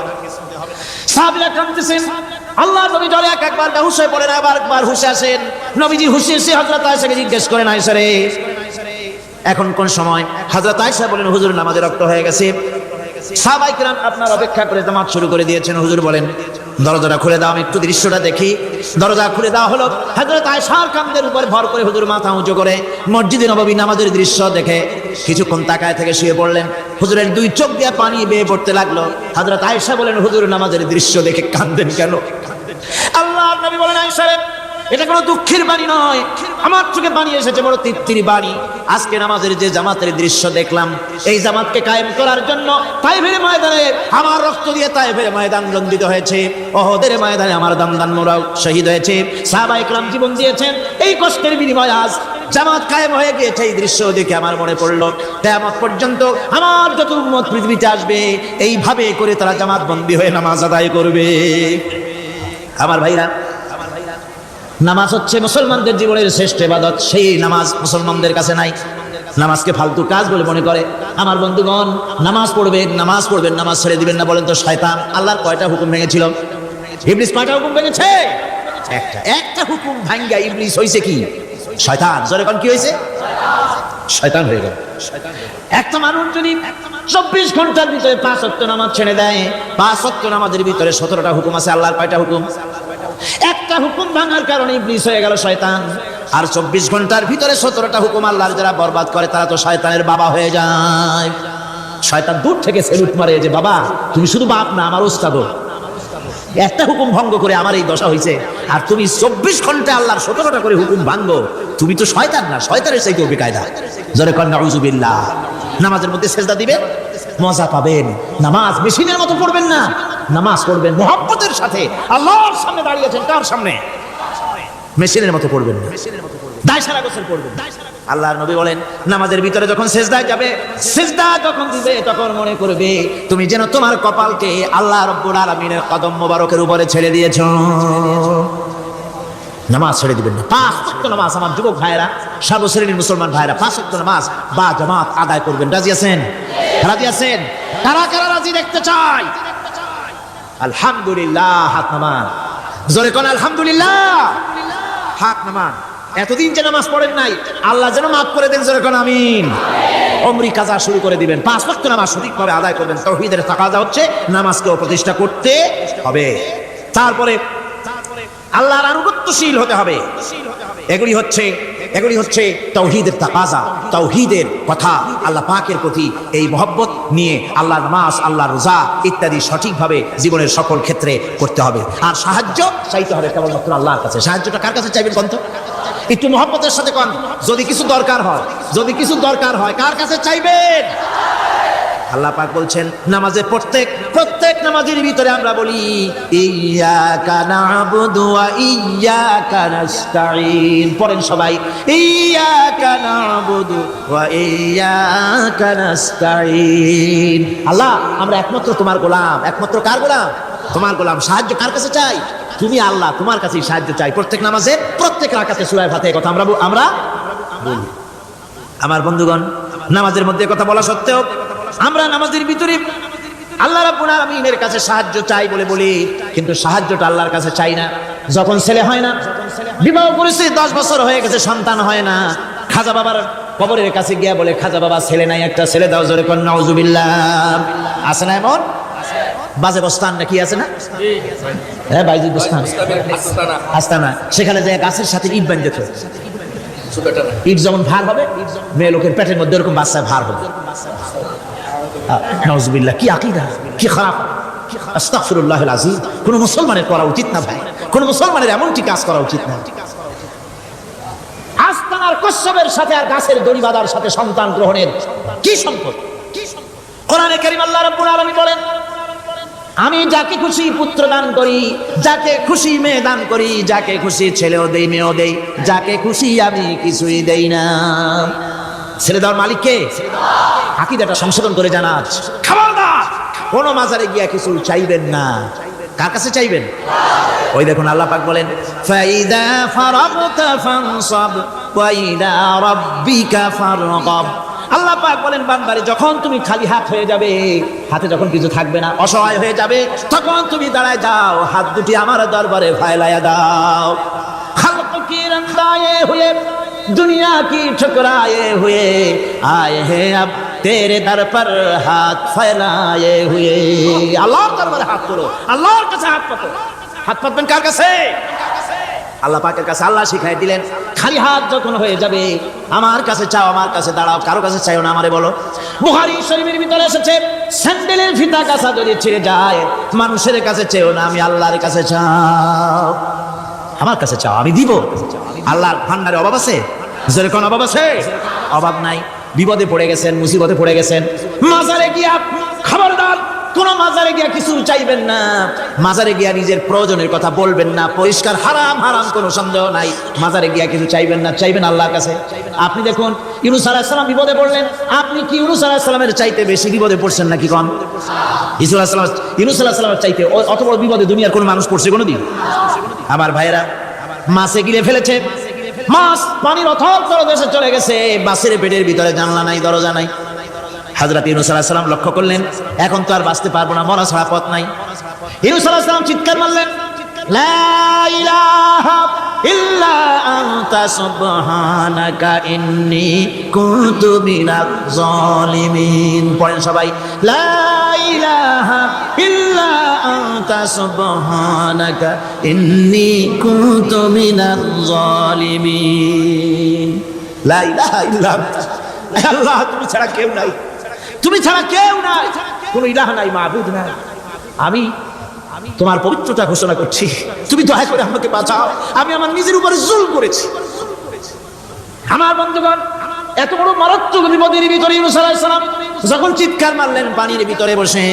সাহাবীরা কাঁদতেছেন, আল্লাহর নবী জলে একবার বেহুশ হয়ে পড়েন, আবার একবার হুঁশে আসেন। নবীজি হুঁশে এসে হযরত আয়েশাকে জিজ্ঞেস করেন, আয়েশা রে, এখন কোন সময়? হযরত আয়েশা বলেন, হুজুর নামাজের রক্ত হয়ে গেছে। সাহাবায়ে কেরাম আপনার অপেক্ষা করে নামাজ শুরু করে দিয়েছেন। হুজুর বলেন, দরজাটা খুলে দাও, আমি একটু দৃশ্যটা দেখি। দরজা খুলে দেওয়া হলো। হযরত আয়েশার কাঁধের উপর ভর করে হুজুর মাথা উঁচু করে মসজিদে নববী নামাজের দৃশ্য দেখে কিছুক্ষণ তাকায় থেকে শুয়ে পড়লেন। হুজুরের দুই চোখ দিয়ে পানি বেয়ে পড়তে লাগলো। হযরত আয়েশা বলেন, হুজুর নামাজের দৃশ্য দেখে কাঁদেন কেন? আল্লাহর নবী বলেন, আয়েশা রে, এটা কোনো দুঃখের বাণী নয়, আমার চোখে পানি এসেছে বড় তৃপ্তির বাণী। আজকে নামাজের যে জামাতের দৃশ্য দেখলাম, এই জামাতকে কায়েম করার জন্য তায়েফের ময়দানে আমার রক্ত দিয়ে তায়েফের ময়দান রঞ্জিত হয়েছে, ওহদের ময়দানে আমার দামদান মোরাও শহীদ হয়েছে, সাহাবায়ে কেরাম জীবন দিয়েছেন। এই কষ্টের বিনিময়ে আজ জামাত কায়েম হয়ে গিয়েছে। এই দৃশ্য দেখে আমার মনে পড়লো, কিয়ামত পর্যন্ত আমার যত উম্মত পৃথিবীতে আসবে, এইভাবে করে তারা জামাত বন্দী হয়ে নামাজ আদায় করবে। আমার ভাইরা, নামাজ হচ্ছে মুসলমানদের জীবনের শ্রেষ্ঠ ইবাদত, সেই নামাজ মুসলমানদের কাছে নাই। নামাজকে ফালতু কাজ বলে মনে করে। আমার বন্ধুগণ, নামাজ পড়বেন, নামাজ পড়বেন, নামাজ ছেড়ে দিবেন না বলেন তো শয়তান আল্লাহর কয়টা হুকুম ভেঙেছিল? ইবলিস কয়টা হুকুম ভেঙেছে? একটা হুকুম ভাঙ্গা ইবলিস হইছে কি? শয়তান। জোরে কোন কি হইছে? শয়তান হয়ে গেল। একটা মানুষ যদি 24 ঘন্টার ভিতরে 5 ওয়াক্ত নামাজ ছেড়ে দেয়, 5 ওয়াক্ত নামাজের ভিতরে 17টা হুকুম আছে। আল্লাহর কয়টা হুকুম? একটা হুকুম ভাঙার কারণে ইবলিস হয়ে গেল শয়তান। আর 24 ঘন্টার ভিতরে 17টা হুকুম আল্লাহর যারা বরবাদ করে তারা তো শয়তানের বাবা হয়ে যায়। শয়তান দূর থেকে সেলুট মারে যে বাবা তুমি শুধু বাপ না, আমার ওস্তাদও। একটা হুকুম ভঙ্গ করে আমার এই দশা হয়েছে, আর তুমি 24 ঘন্টা আল্লাহর 17টা করে হুকুম ভাঙ্গো, তুমি তো শয়তান না, শয়তানের চাইতেও বেকায়দা। জোরে কর নাউযুবিল্লাহ। নামাজের মধ্যে সেজদা দিবেন, মজা পাবেন। নামাজ মেশিনের মতো পড়বেন না, নামাজ পড়বেন মুহাব্বতের সাথে। আল্লাহর সামনে দাঁড়িয়েছেন, কার সামনে? মেশিনের মতো পড়বেন না, দায় সারা গোসল পড়বেন। আল্লাহর নবী বলেন নামাজের ভিতরে যখন সেজদায় যাবে, সেজদা যখন দিবে তখন মনে করবে তুমি যেন তোমার কপালকে আল্লাহ রাব্বুল আলামিনের কদম মোবারকের উপরে ছেড়ে দিয়েছো। নামাজ ছেড়ে দিবেন না। 5 ওয়াক্ত নামাজ আমার যুবক ভাইরা, সর্বশ্রেণীর মুসলমান ভাইরা 5 ওয়াক্ত নামাজ বা জামাত আদায় করবেন। রাজি আছেন? রাজি আছেন? কারা কারা রাজি দেখতে চাই? আলহামদুলিল্লাহ, হাত নামান। জোরে কোন আলহামদুলিল্লাহ, হাত নামান। এতদিন যে নামাজ পড়েন নাই, আল্লাহ যেন মাফ করে দেন। জোরে কোন আমিন। উমরি কাজা শুরু করে দিবেন। 5 ওয়াক্ত নামাজ সঠিকভাবে আদায় করবেন। তাওহীদের তাকাজা হচ্ছে নামাজকেও প্রতিষ্ঠা করতে হবে। তারপরে আল্লাহর আনুগত্যশীল হতে হবে। এগুলি হচ্ছে তাওহীদের তাকাজা, তাওহীদের কথা, আল্লাহ পাকের প্রতি এই মহব্বত নিয়ে আল্লাহর নামাজ, আল্লাহর রোজা ইত্যাদি সঠিকভাবে জীবনের সকল ক্ষেত্রে করতে হবে। আর সাহায্য চাইতে হবে কেবলমাত্র আল্লাহর কাছে। সাহায্যটা কার কাছে চাইবেন কোন তো? একটু মহব্বতের সাথে কোন। যদি কিছু দরকার হয় কার কাছে চাইবেন? আল্লাহ পাক বলছেন নামাজে প্রত্যেক নামাজের ভিতরে আমরা বলি ইয়্যাকা না'বুদু ওয়া ইয়্যাকা নাস্তাঈন। পড়েন সবাই, ইয়্যাকা না'বুদু ওয়া ইয়্যাকা নাস্তাঈন। আল্লাহ আমরা একমাত্র তোমার গোলাম। একমাত্র কার গোলাম? তোমার গোলাম। সাহায্য কার কাছে চাই? তুমি আল্লাহ, তোমার কাছেই সাহায্য চাই। প্রত্যেক নামাজে প্রত্যেক রাকাতে সূরা ফাতিহার কথা আমরা বলি। আমার বন্ধুগণ, নামাজের মধ্যে কথা বলা সত্ত্বেও আমরা নামাজের ভিতরে আল্লাহ রাব্বুল আলামিনের কাছে সাহায্য চাই বলি, কিন্তু সাহায্যটা আল্লাহর কাছে চাই না। যখন ছেলে হয় না, বিবাহ করেছে 10 বছর হয়ে গেছে, সন্তান হয় না, খাজা বাবার কবরের কাছে গিয়া বলে খাজা বাবা ছেলে নাই, একটা ছেলে দাও। জোরে কোন নাউযুবিল্লাহ। আছে না এমন? বাজে বস্তান নাকি আছে না? হ্যাঁ, বাইজি বস্তান, আস্তানা। সেখানে যে গাছের সাথে ইট বাঁধতে হবে, ইট যেমন ভার হবে, মেয়ে লোকের পেটের মধ্যে এরকম বাচ্চা ভার হবে। নাউযুবিল্লাহ, কি আকীদা, কি খারাপ। আস্তাগফিরুল্লাহিল আযীম। কোন মুসলমানের করা উচিত না ভাই, কোন মুসলমানের এমনটি কাজ করা উচিত না। আস্তানার কসবের সাথে আর গাছের দড়ি বাঁধার সাথে সন্তান গ্রহণের কি সম্পর্ক? কোরআনে কারীম আল্লাহ রাব্বুল আলামিন বলেন আমি যাকে খুশি পুত্র দান করি, যাকে খুশি মেয়ে দান করি, যাকে খুশি ছেলেও দেই মেয়েও দেই, যাকে খুশি আমি কিছুই দেই না। ছেলে দেওয়ার মালিক কে? আকীদাটা সংশোধন করে জানা। খবরদার কোন মাজারে গিয়া কিছু চাইবেন না। কার কাছে চাইবেন? ওই দেখুন আল্লাহ পাক বলেন ফাইদা ফারাগতা ফানসাব ওয়া ইলা রাব্বিকা ফারগাব। আল্লাহ পাক বলেন বান্দারে যখন তুমি খালি হাত হয়ে যাবে, হাতে যখন কিছু থাকবে না, অসহায় হয়ে যাবে, তখন তুমি দাঁড়ায় যাও, হাত দুটি আমার দরবারে ফায়লায়া দাও। খালক কি রন্দায়ে হুয়ে दुनिया की ठुकराए हुए आए हैं अब तेरे दर पर हाथ फैलाए हुए। আল্লাহর দরবারে হাত তোলো, আল্লাহর কাছে হাত পাতো। হাত পাতবেন কার কাছে? আল্লাহ পাকের কাছে। আল্লাহ শিখাই দিলেন খালি হাত যখন হয়ে যাবে আমার কাছে চাও, আমার কাছে দাঁড়াও, কারো কাছে চাইও না, আমারে বলো। বুখারী শরীফের ভিতরে এসেছে স্যান্ডেলের ফিতা কাঁচা যদি ছিঁড়ে যায় মানুষের কাছে চেও না, আমি আল্লাহর কাছে চাও। আমার কাছে চাও, আমি দিব। আল্লাহর ভান্ডারে অভাব আছে? জোরে কোন অভাব আছে? অভাব নাই। বিপদে পড়ে গেছেন, মুসিবতে পড়ে গেছেন, মাজারে গিয়া খবরদার কোন মাজারে গিয়া কিছু চাইবেন না। মাজারে গিয়া নিজের প্রয়োজনের কথা বলবেন না। পরিষ্কার হারাম হারাম, কোনো সন্দেহ নাই। মাজারে গিয়া কিছু চাইবেন না, চাইবেন আল্লাহর কাছে। আপনি দেখুন ইউনূস আলাইহিস সালাম বিপদে পড়লেন, আপনি কি ইউনূস আলাইহিস সালামের চাইতে বেশি বিপদে পড়ছেন নাকি কম? ইউনূস আলাইহিস সালামের চাইতে অত বড় বিপদে দুনিয়ার কোন মানুষ পড়ছে কোনোদিন? আমার ভাইরা, মাছে গিলে ফেলেছে, মাছ পানির অথল তলদেশে চলে গেছে, মাছের পেটের ভিতরে জানলা নাই, দরজা নাই। হযরত ইউনূস আলাইহিস সালাম লক্ষ্য করলেন এখন তো আর বাঁচতে পারবো না, মরা ছাড়া পথ নাই। ইউনূস আলাইহিস সালাম চিৎকার মারলেন, লা ইলাহা ইল্লা আনতা সুবহানাকা ইন্নী কুনতু মিনাজ জালিমিন। পড়েন সবাই, লা ইলাহা ইল্লা আনতা সুবহানাকা ইন্নী কুনতু মিনাজ জালিমিন। লা ইলাহা ইল্লা আনতা, আল্লাহ তুমি ছাড়া কেউ নাই, তুমি ছাড়া কেউ নাই, কোনো ইলাহ নাই, মাবুদ নাই। আমি তোমার পবিত্রতা ঘোষণা করছি, তুমি দয়া করে আমাকে বাঁচাও, আমি আমার নিজের উপরে জুলম করেছি। আমার বন্ধুগণ, এত বড় মারাত্মক বিপদের ভিতরে ইউনূস আলাইহিস সালাম যখন চিৎকার মারলেন পানির ভিতরে বসে,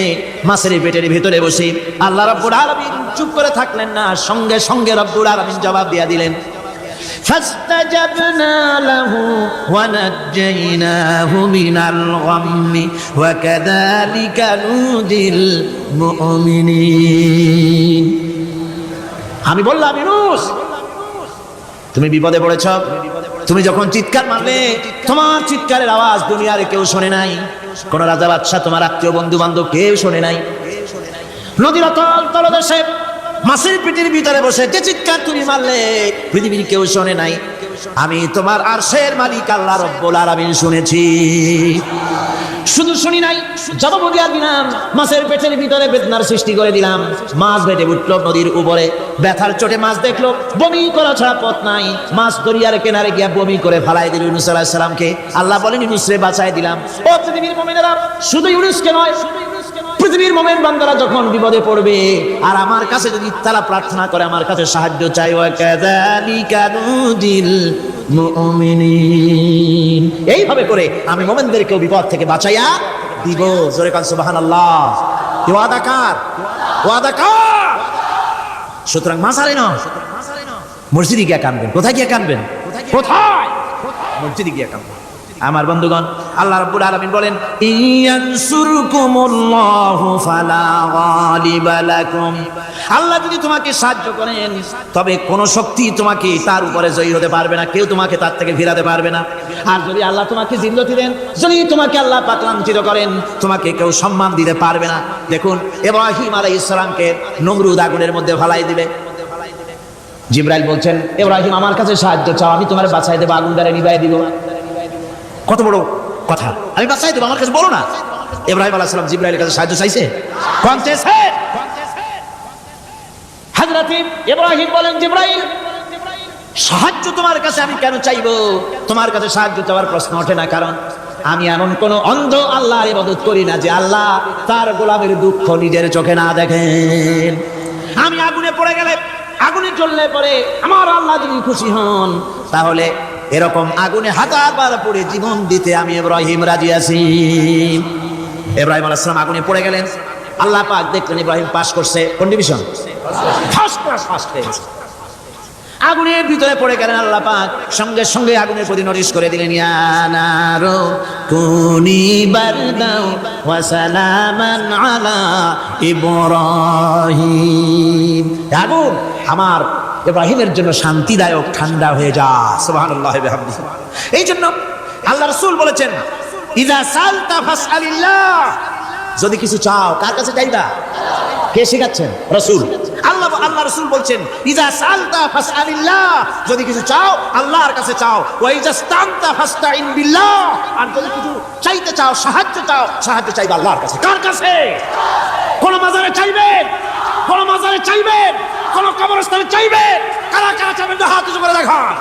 মাছের পেটের ভিতরে বসে, আল্লাহ রাব্বুল আলামিন চুপ করে থাকলেন না, সঙ্গে সঙ্গে রাব্বুল আলামিন জবাব দিয়া দিলেন, فاستجبنا له ونجيناه من الغم وكذلك ننجي المؤمنين। আমি বললাম, ইউনূস তুমি বিপদে পড়েছ, তুমি যখন চিৎকার মারলে তোমার চিৎকারের আওয়াজ দুনিয়ার কেউ শোনে নাই, কোন রাজা বাদশা, তোমার আত্মীয় বন্ধু বান্ধব কেউ শোনে নাই। নদীর অতল তলদেশে মাছের পেটের ভিতরে বসে যে চিৎকার তুমি মারলে পৃথিবীর কেউ শোনে নাই, আমি তোমার আরশের মালিক আল্লাহ রাব্বুল আলামিন শুনেছি। শুধু শুনি নাই, জবাব দিয়া দিলাম, মাছের পেটের ভিতরে বেদনার সৃষ্টি করে দিলাম। মাছ বেটে উঠলো নদীর উপরে, ব্যথার চোটে মাছ দেখলো বমি করা ছাড়া পথ নাই, মাছ দরিয়ার কিনারে গিয়া বমি করে ফালাই দিল ইউনূস আলাইহিস সালামকে। আল্লাহ বলেন, ইউনূসরে বাঁচায় দিলাম। ও পৃথিবীর মুমিনেরা, শুধু ইউনূসকে নয়, পৃথিবীর মুমিন বান্দারা যখন বিপদে পড়বে আর আমার কাছে যদি তারা প্রার্থনা করে, আমার কাছে সাহায্য চাই, ওয়া কাযালিকা নুজিল মুমিনিন, এইভাবে করে আমি মুমিনদেরকে বিপদ থেকে বাঁচাইয়া দিব। জোরে কান সুবহানাল্লাহ। ওয়াদা কার? ওয়াদা কার? সুতরাং মাসারে না, মসজিদে গিয়া কাঁদবেন। কোথায় গিয়া কাঁদবেন? কোথায়? মসজিদে গিয়া কাঁদবেন। আমার বন্ধুগণ, আল্লাহ রাব্বুল আলামিন বলেন, ইয়ানসুরকুমুল্লাহু ফালা গালিবা লাকুম, আল্লাহ যদি তোমাকে সাহায্য করেন তবে কোন শক্তি তোমাকে তার উপরে জয়ী হতে পারবে না, কেউ তোমাকে তার থেকে ফিরাতে পারবে না। আর যদি আল্লাহ তোমাকে জিল্লতি দেন, যদি তোমাকে আল্লাহ পাক লাঞ্ছিত করেন, তোমাকে কেউ সম্মান দিতে পারবে না। দেখুন, ইব্রাহিম আলাইহিস সালামকে নমরুদ আগুনের মধ্যে ফেলাই দিবে, জিবরাইল বলছেন, ইব্রাহিম আমার কাছে সাহায্য চাও, আমি তোমার বাঁচাই দেব, আগুন দ্বারা নিভাই দিব। কত বড় কথা, আমি বাঁচাই দেব, আমার কাছে বলো না। ইব্রাহিম আলাইহিস সালাম জিবরাইলের কাছে সাহায্য চাইছে, কোন চেয়েছে? হযরত ইব্রাহিম বলেন, জিবরাইল সাহায্য তোমার কাছে আমি কেন চাইবো? তোমার কাছে সাহায্য চাওয়ার প্রশ্ন ওঠে না, কারণ আমি এমন কোন অন্ধ আল্লাহর ইবাদত করি না যে আল্লাহ তার গোলামের দুঃখ নিজের চোখে না দেখেন। আমি আগুনে পড়ে গেলে, আগুনে জ্বললে পরে আমার আল্লাহ যদি খুশি হন, তাহলে এরকম আগুনে হাজারবার পড়ে জীবন দিতে আমি ইব্রাহিম রাজি আছি। ইব্রাহিম আলাইহিস সালাম আগুনে পড়ে গেলেন, আল্লাহ পাক দেখলেন ইব্রাহিম পাস করছে, কোন ডিভিশন? ফার্স্ট ক্লাস পাস করেছে। আগুনের ভিতরে পড়ে গেলেন, আল্লাহ পাক সঙ্গে সঙ্গে আগুনের প্রতি নোটিশ করে দিলেন, ইয়া নারু কুনি বারদাও ওয়া সালামান আলা ইব্রাহিম, আগুন আমার ইব্রাহিমের জন্য শান্তিদায়ক, ঠান্ডা হয়ে যা। সুবহানাল্লাহ ওয়া বিহামদিহি। এই জন্য আল্লাহ রাসূল বলেছেন, ইযা সালতা ফাসআলিল্লাহ, যদি কিছু চাও কার কাছে চাইবা? কে শেখাচ্ছেন? রাসূল। আল্লাহ রাসূল বলছেন, ইযা সালতা ফাসআলিল্লাহ, যদি কিছু চাও আল্লাহর কাছে চাও, ওয়া ইযা ইসতানতা ফাসতাইন বিল্লাহ, আর যদি কিছু চাইতে চাও, সাহায্য চাও, সাহায্য চাইবা আল্লাহর কাছে। কার কাছে? কোন মাজারে চাইবেন? কোন মাজারে চাইবেন? কোন কবরস্থানে চাইবেন? কারা কারা চাইবেন? হাত উঁচু করে দেখান।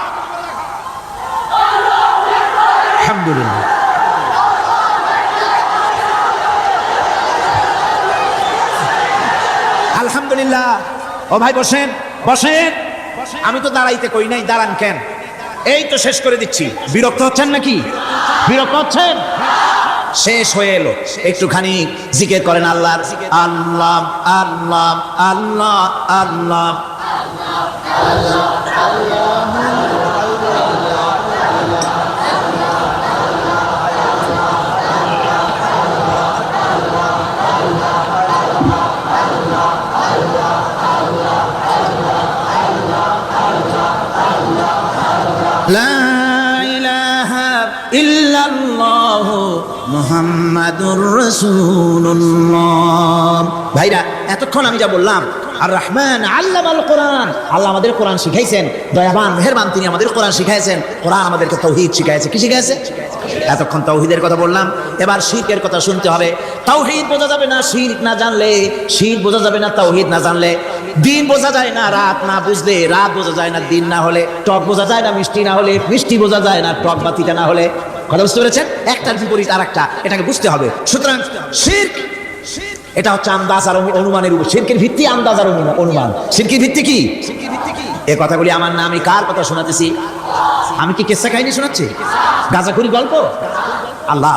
আলহামদুলিল্লাহ। আলহামদুলিল্লাহ। ও ভাই বসেন, বসেন। আমি তো দাঁড়াইতে কই নাই, দাঁড়ান কেন? এই তো শেষ করে দিচ্ছি। বিরক্ত হচ্ছেন নাকি? বিরক্ত হচ্ছেন? শেষ হয়ে এলো, একটুখানি জিকির করেন আল্লাহর। আল্লাহ আল্লাহ আল্লাহ আল্লাহ মুহাম্মাদুর রাসূলুল্লাহ। ভাইরা, এতক্ষণ আমি যা বললাম, আর রহমান আল্লামাল কোরআন, আল্লাহ আমাদের কোরআন শিখাইছেন, দয়াবান মেহেরবান, তিনি আমাদের কোরআন শিখাইছেন। কোরআন আমাদেরকে তাওহীদ শিখাইছে। কি শিখাইছে? এতক্ষণ তাওহীদের কথা বললাম, এবার শিরকের কথা শুনতে হবে। তাওহীদ বোঝা যাবে না শিরক না জানলে, শিরক বোঝা যাবে না তাওহীদ না জানলে। দিন বোঝা যায় না রাত না বুঝলে, রাত বোঝা যায় না দিন না হলে, টক বোঝা যায় না মিষ্টি না হলে, মিষ্টি বোঝা যায় না টক বাতিটা না হলে। কথা বুঝতে পেরেছেন? একটার বিপরীত আর একটা, এটাকে বুঝতে হবে। সুতরাং শিরক এটা হচ্ছে আন্দাজ আর অনুমানের উপর। শিরকের ভিত্তি আন্দাজ আর অনুমান। শিরকের ভিত্তি কি? এ কথাগুলি আমার না আমি কার কথা শোনাতেছি? আমি কি কিসসা কাহিনী শোনাচ্ছি? গাঁজাখুরি গল্প? আল্লাহ,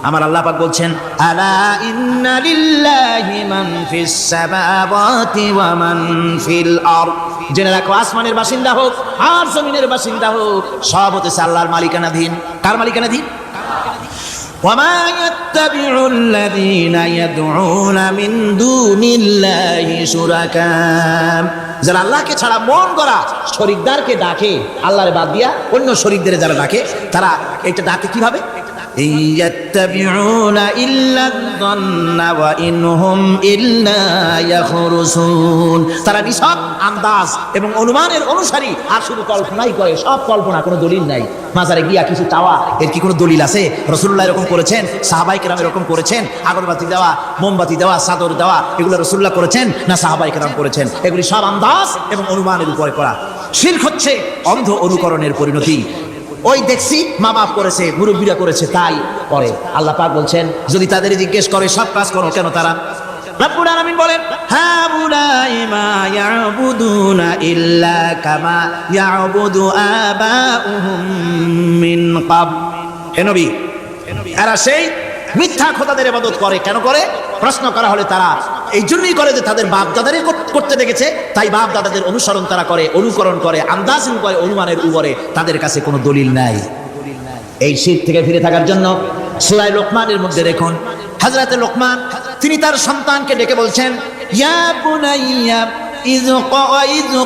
আমার আল্লাহ পাক বলছেন, আলা ইন্না লিল্লাহি মান ফিস সামাওয়াতি ওয়া মান ফিল আরদ। জেনে রাখো, আসমানের বাসিন্দা হোক আর জমিনের বাসিন্দা হোক, সব হচ্ছে আল্লাহর মালিকানাধীন। কার মালিকানাধীন? وما يتبع الذين يدعون من دون الله شركاء। যারা আল্লাহকে ছাড়া মন গড়া শরীকদারকে ডাকে, আল্লাহর বাদ দিয়া অন্য শরীকদের যারা ডাকে, তারা এটা ডাকে কিভাবে? ইয়াত্তাবিউনা ইল্লা যন্না ওয়া ইনহুম ইল্লা ইয়াখরুসুন। তারা নিছক আন্দাজ এবং অনুমানের অনুসারী, আর শুধু কল্পনাই করে। সব কল্পনা, কোনো দলিল নাই। মাজারে গিয়া কিছু চাওয়া, এর কি কোনো দলিল আছে? রাসূলুল্লাহ এরকম করেছেন, সাহাবায়ে কেরাম এরকম করেছেন? আগরবাতি দেওয়া, মোমবাতি দেওয়া, চাদর দেওয়া, এগুলো রাসূলুল্লাহ করেছেন না সাহাবায়ে কেরাম করেছেন? এগুলি সব আন্দাজ এবং অনুমানের উপরে করা। শিরক হচ্ছে অন্ধ অনুকরণের পরিণতি। ওই দেখছি মা বাপ করেছে, মুরব্বীরা করেছে, তাই করে। আল্লাহ পাক বলছেন, যদি তাদের জিজ্ঞেস করে সব কাজ করো কেন তারা? রব্বুল আলামিন বলেন, হাউলাই মা ইয়াবুদুনা ইল্লা কামা ইয়াবুদু আবাউহুম মিন ক্বাব। হে নবী, এরা সেই মিথ্যা খোদাদের ইবাদত করে। কেন করে? প্রশ্ন করা হলে তারা এই জন্যই করে যে তাদের বাপ দাদারে করতে দেখেছে, তাই বাপ দাদাদের অনুসরণ তারা করে, অনুকরণ করে, আন্দাজিন করে, অনুমানের উপরে। তাদের কাছে কোনো দলিল নাই। এই শিরক থেকে ফিরে থাকার জন্য সূরা লোকমানের মধ্যে দেখুন, হযরত লোকমান তিনি তার সন্তানকে ডেকে বলছেন, ইয়া বুনাইয়া إذ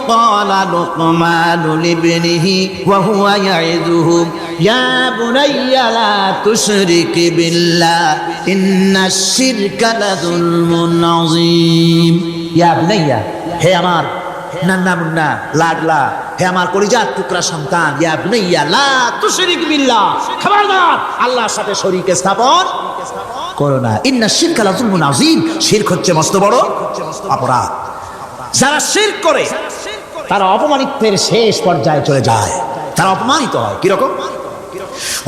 قال لقمان لابنه وهو يعظه يا بني لا تشرك بالله إن الشرك لظلم عظيم يا بني হে আমার নান্না মুন্না লাডলা, হে আমার কলিজার টুকরা সন্তান, ইয়া বুনাইয়া লা তুশরিক বিল্লাহ, খবরদার আল্লাহর সাথে শরীক স্থাপন করো না। ইন্না শিরকা লাযুলমুন আযীম, শিরক হচ্ছে মস্ত বড় অপরাধ। যারা শিরক করে তারা অপমানিতের শেষ পর্যায়ে চলে যায়, তারা অপমানিত হয়। কিরকম?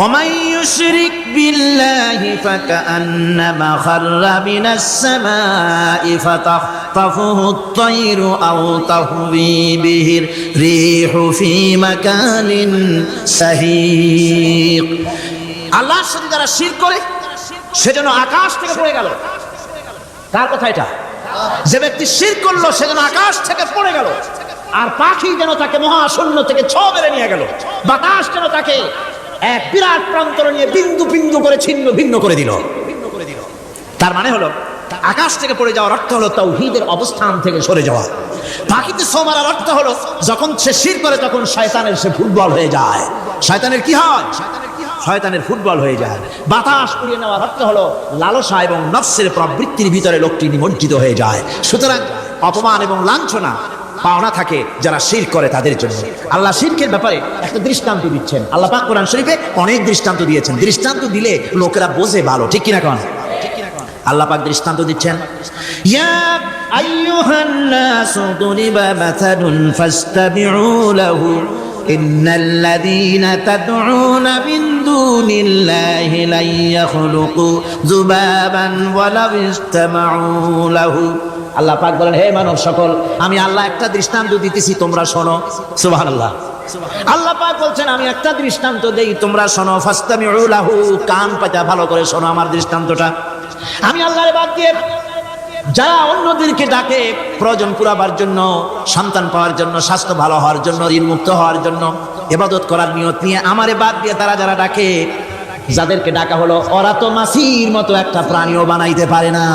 ومن يشرك بالله فكأنما خر من السماء فتخطفه الطير أو تهوي به الريح في مكان سحيق। আল্লাহর সাথে যারা শিরক করে সে যেন আকাশ থেকে পড়ে গেল। কার কথা এটা? যে ব্যক্তি শিরক করলো সে যেন আকাশ থেকে পড়ে গেল, আর পাখি যেন তাকে মহাশূন্য থেকে ছোঁ মেরে নিয়ে গেল, বাতাস যেন তাকে এক বিরাট প্রান্তর নিয়ে বিন্দু বিন্দু করে ছিন্ন ভিন্ন করে দিল। তার মানে হলো আকাশ থেকে পড়ে যাওয়ার অর্থ হলো তাওহীদের অবস্থান থেকে সরে যাওয়া। পাখিতে ছোঁ মারার অর্থ হলো যখন সে শিরক করে তখন শয়তানের সে ফুটবল হয়ে যায়। শয়তানের কি হয়? শয়তানের ফুটবল হয়ে যায়। বাতাস উড়িয়ে নেওয়ার অর্থ হলো লালসা এবং নফসের প্রবৃত্তির ভিতরে লোকটি নিমজ্জিত হয়ে যায়। সুতরাং অপমান এবং লাঞ্ছনা পাওনা থাকে যারা শিরক করে তাদের জন্য। আল্লাহ শিরকের ব্যাপারে একটা দৃষ্টান্ত দিচ্ছেন। আল্লাহ পাক কোরআন শরীফে অনেক দৃষ্টান্ত দিয়েছেন। দৃষ্টান্ত দিলে লোকেরা বোঝে ভালো, ঠিক কিনা কোন? আল্লাহ পাক দৃষ্টান্ত দিচ্ছেন, ইয়া আইয়ুহান নাসু দুরিবা মাসালুন ফাসতাবিউ লাহু ইন্নাল্লাযীনা তাদউনা মিন দুনিল্লাহি লা ইয়াখলুকু যুবাবান ওয়া লাউ ইসতামাউ লাহু। আল্লাহ পাক বলেন, হে মানব সকল, আমি আল্লাহ একটা দৃষ্টান্ত দিতেছি, তোমরা শোনো। সুবহানাল্লাহ। আল্লাহ পাক বলছেন, আমি একটা দৃষ্টান্ত দেই, তোমরা শোনো। ফাসতামিউ লাহু, কান পাতা ভালো করে শোনো আমার দৃষ্টান্তটা। আমি আল্লাহর বাদ দিয়ে যারা অন্যদেরকে ডাকে প্রয়োজন পুরাবার জন্য, সন্তান পাওয়ার জন্য, স্বাস্থ্য ভালো হওয়ার জন্য, ঋণ মুক্ত হওয়ার জন্য, ইবাদত করার নিয়ত নিয়ে আমারে বাদ দিয়ে তারা যারা ডাকে, যাদেরকে ডাকা হলো, ওরা তো মাছির মতো একটা প্রাণীও বানাইতে পারে না।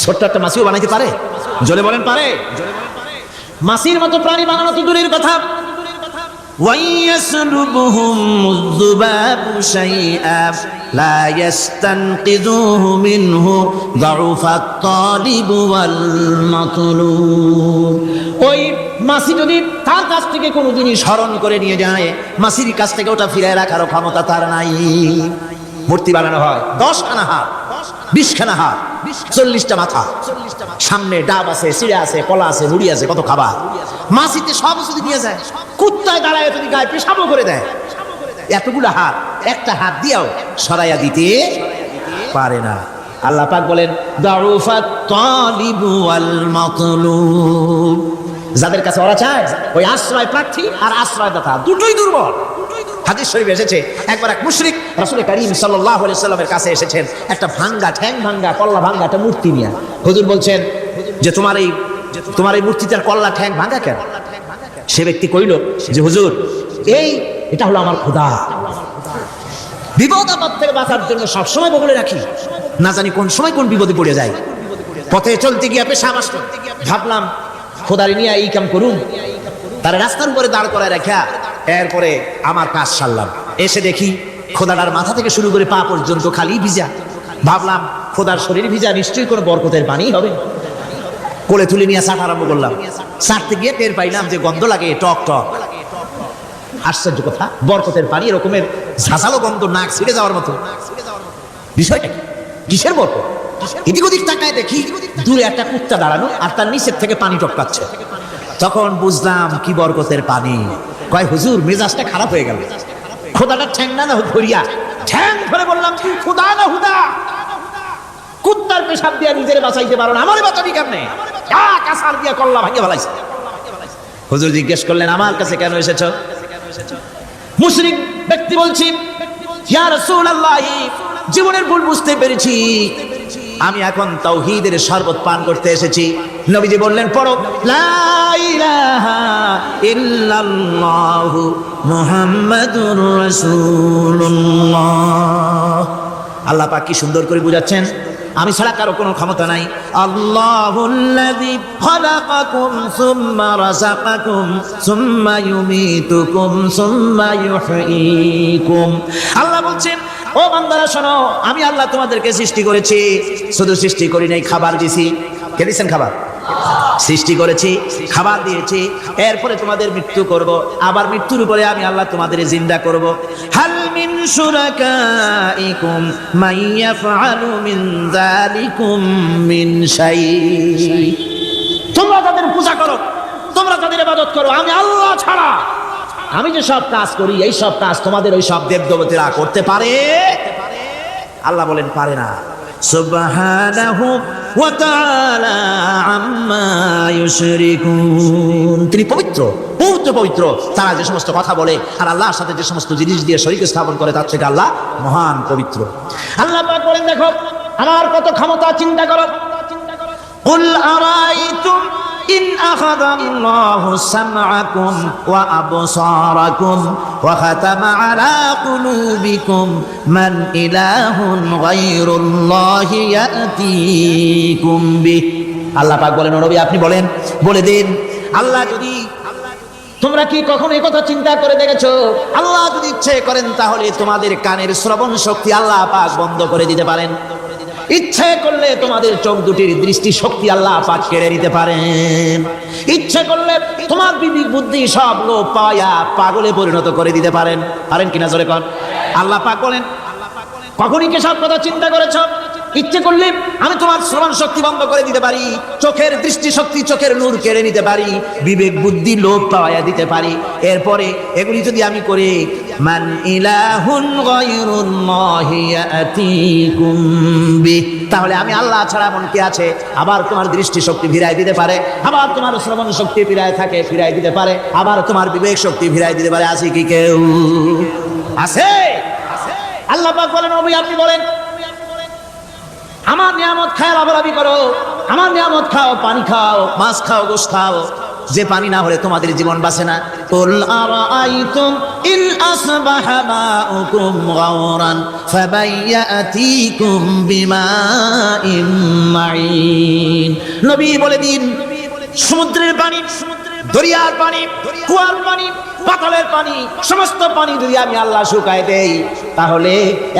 ছোট্ট একটা মাছিও বানাইতে পারে? জলে বলেন পারে? মাছির মতো প্রাণী বানানো তো দূরের কথা, وَيَسْلُبُهُمُ الذُّبَابُ شَيْئًا لَا يَسْتَنقِذُوهُ مِنْهُ ضَعُفَ الطَّالِبُ وَالْمَطْلُوبُ। ওই মাছি যদি তার কাছ থেকে কোনো জিনিস হরণ করে নিয়ে যায়, মাছির কাছ থেকে ওটা ফিরে রাখার ক্ষমতা তার নাই। মূর্তি বানানো হয় 10খানা হাত, 20খানা হাত, 40টা মাথা, সামনে ডাব আছে, সিঁড়ে আছে, কলা আছে, মুড়ি আছে, কত খাবার। মাছিতে সব যদি নিয়ে যায়, কুত্তায় দাঁড়ায় যদি গায়ে পেশাবও করে দেয়, এতগুলো হাত একটা হাত দিয়েও সরাইয়া দিতে পারে না। আল্লাহ পাক বলেন দাউফাত তালিবু ওয়াল মাতলুব। যাদের কাছে ওরা চায়, ওই আশ্রয় প্রার্থী আর আশ্রয়দাতা দুটোই দুর্বল। হাদিস শরীফে এসেছে, একবার এক মুশরিক রাসূল করিম সাল্লাল্লাহু আলাইহি সাল্লামের কাছে এসেছেন একটা ভাঙ্গা, ঠ্যাং ভাঙ্গা, কল্লা ভাঙ্গা একটা মূর্তি নিয়ে। হুজুর বলছেন যে তোমার এই মূর্তিটার কল্লা ঠ্যাং ভাঙ্গা কেন? সে ব্যক্তি কইল যে হুজুর, এটা হলো আমার খোদা। বিপদ আপদ থেকে বাঁচার জন্য সবসময় বগলে রাখি, না জানি কোন সময় কোন বিপদে পড়ে যায়। পথে চলতে গিয়ে পেশাব আসলো, ভাবলাম খোদারি নিয়ে এই কাম করুন, তার রাস্তার উপরে দাঁড় করায় রাখা। এরপরে আমার কাজ সারলাম, এসে দেখি খোদাটার মাথা থেকে শুরু করে পা পর্যন্ত খালি ভিজা। ভাবলাম খোদার শরীর ভিজা, নিশ্চয়ই কোনো বরকতের পানি হবে। কোলে তুলে নিয়ে চাট আরম্ভ করলাম। চাটতে গিয়ে টের পাইলাম যে গন্ধ লাগে টক টক। আশ্চর্য কথা, বরকতের পানি এরকমের ঝাঁঝালো গন্ধ, নাক ছিঁড়ে যাওয়ার মতো। বিষয়টা কি? কিসের বরকত? এদিক ওদিক তাকায় দেখি দূরে একটা কুত্তা দাঁড়ানো, আর তার নিচের থেকে পানি টপকাচ্ছে। তখন বুঝলাম কি বরকতের পানি। কয় হুজুর, মেজাজটা খারাপ হয়ে গেল। খোদাটা ঠ্যাং না ধরিয়া ঠ্যাং ধরে বললাম, তুই খোদা না হুদা? কুত্তার পেশাব দিয়া নিজের বাঁচাইতে পারো না, আমারে বাঁচাবি কেমনে? কাঁসার দিয়া কল্লা ভাঙিয়ে ফেলাইছে। হুজুর জিজ্ঞেস করলেন, আমার কাছে কেন এসেছ? মুশরিক ব্যক্তি বলছি, ইয়া রাসূলুল্লাহ, জীবনের ভুল বুঝতে পেরেছি, আমি এখন তাওহীদের শরবত পান করতে এসেছি। নবীজি বললেন, পড়ো লা ইলাহা ইল্লাল্লাহু মুহাম্মাদুর রাসূলুল্লাহ। আল্লাহ পাক কি সুন্দর করে বুঝাচ্ছেন, আমি ছাড়া কারো কোনো ক্ষমতা নাই। আল্লাহুল্লাযী খালাকাকুম সুম্মা রাযাকাকুম সুম্মা ইউমীতুকুম সুম্মা ইউহয়ীকুম। আল্লাহ বলছেন, ও বান্দারা শোনো, আমি আল্লাহ তোমাদেরকে সৃষ্টি করেছি, শুধু সৃষ্টি করি নাই, খাবার দিয়েছি। কে দিয়েছেন খাবার? সৃষ্টি করেছি, খাবার দিয়েছি, এরপরে তোমাদের মৃত্যু করব, আবার মৃত্যুর উপরে আমি আল্লাহ তোমাদের জিন্দা করব। হাল মিন শুরাকাইকুম মাইয়াফআলু মিন যালিকুম মিন শাই। তোমরা তাদের পূজা করো, তোমরা তাদের ইবাদত করো, আমি আল্লাহ ছাড়া আমি যে সব কাজ করি, এই সব কাজ তোমাদের ওই সব দেবদেবতীরা করতে পারে? আল্লাহ বলেন পারে না। সুবহানাহু ওয়া তাআলা আম্মা ইউশরিকুন। তিনি পবিত্র, পবিত্র। তারা যে সমস্ত কথা বলে আর আল্লাহর সাথে যে সমস্ত জিনিস দিয়ে শরীক স্থাপন করে, তার থেকে আল্লাহ মহান পবিত্র। আল্লাহ পাক বলেন, দেখো আমার কত ক্ষমতা, চিন্তা করো। কুল আরাইতুম ইন আখাযাল্লাহু সামআকুম ওয়া আবসারাকুম ওয়া খাতামা আলা কুলুবিকুম মান ইলাহুন গায়রুল্লাহি ইয়াতিকুম বিহ। আল্লাহ পাক বলেন, ও নবী আপনি বলেন, বলে দিন, আল্লাহ যদি, তোমরা কি কখনো এই কথা চিন্তা করে দেখেছো, আল্লাহ যদি ইচ্ছে করেন তাহলে তোমাদের কানের শ্রবণ শক্তি আল্লাহ পাক বন্ধ করে দিতে পারেন। ইচ্ছে করলে তোমাদের চোখ দুটির দৃষ্টি শক্তি আল্লাহ পাক কেড়ে নিতে পারেন। ইচ্ছে করলে তোমার বিবেক বুদ্ধি সব লোপ পাওয়া পাগলে পরিণত করে দিতে পারেন। পারেন কিনা জোরে কর। আল্লাহ পাক বলেন, কখনই কি সব কথা চিন্তা করেছো? ইচ্ছে করলে আমি তোমার শ্রবণ শক্তি বন্ধ করে দিতে পারি, চোখের দৃষ্টি শক্তি, চোখের নূর কেড়ে নিতে পারি, বিবেক বুদ্ধি লোপ পাওয়া দিতে পারি। এরপরে এগুলি যদি আমি করি, মান ইলাহুন গায়রুল্লাহি ইয়াতিকুম বিহ, তাহলে আমি আল্লাহ ছাড়া এমন কে আছে? আবার তোমার দৃষ্টি শক্তি ফিরাই দিতে পারে, আবার তোমার শ্রবণ শক্তি ফিরাই দিতে পারে, আবার তোমার বিবেক শক্তি ফিরাই দিতে পারে। আছে কি কেউ? আছে? আল্লাহ পাক বলেন, নবী আপনি বলেন, আমার নিয়ামত খায় লাভালাভি করো, আমার নিয়ামত খাও, পানি খাও, মাছ খাও, গোশত খাও, যে পানি না হলে তোমাদের জীবন বাঁচে না। কুল আরাআইতুম ইন আসবাহা মাউকুম গাওরান ফাবাইয়াতিকুম বিমাইন মাইন। নবী বলে দিন, সমুদ্রের পানি, দরিয়ার পানি, কুয়ার পানি, পাতালের পানি, সমস্ত পানি যদি আমি আল্লাহ শুকায় দেই, তাহলে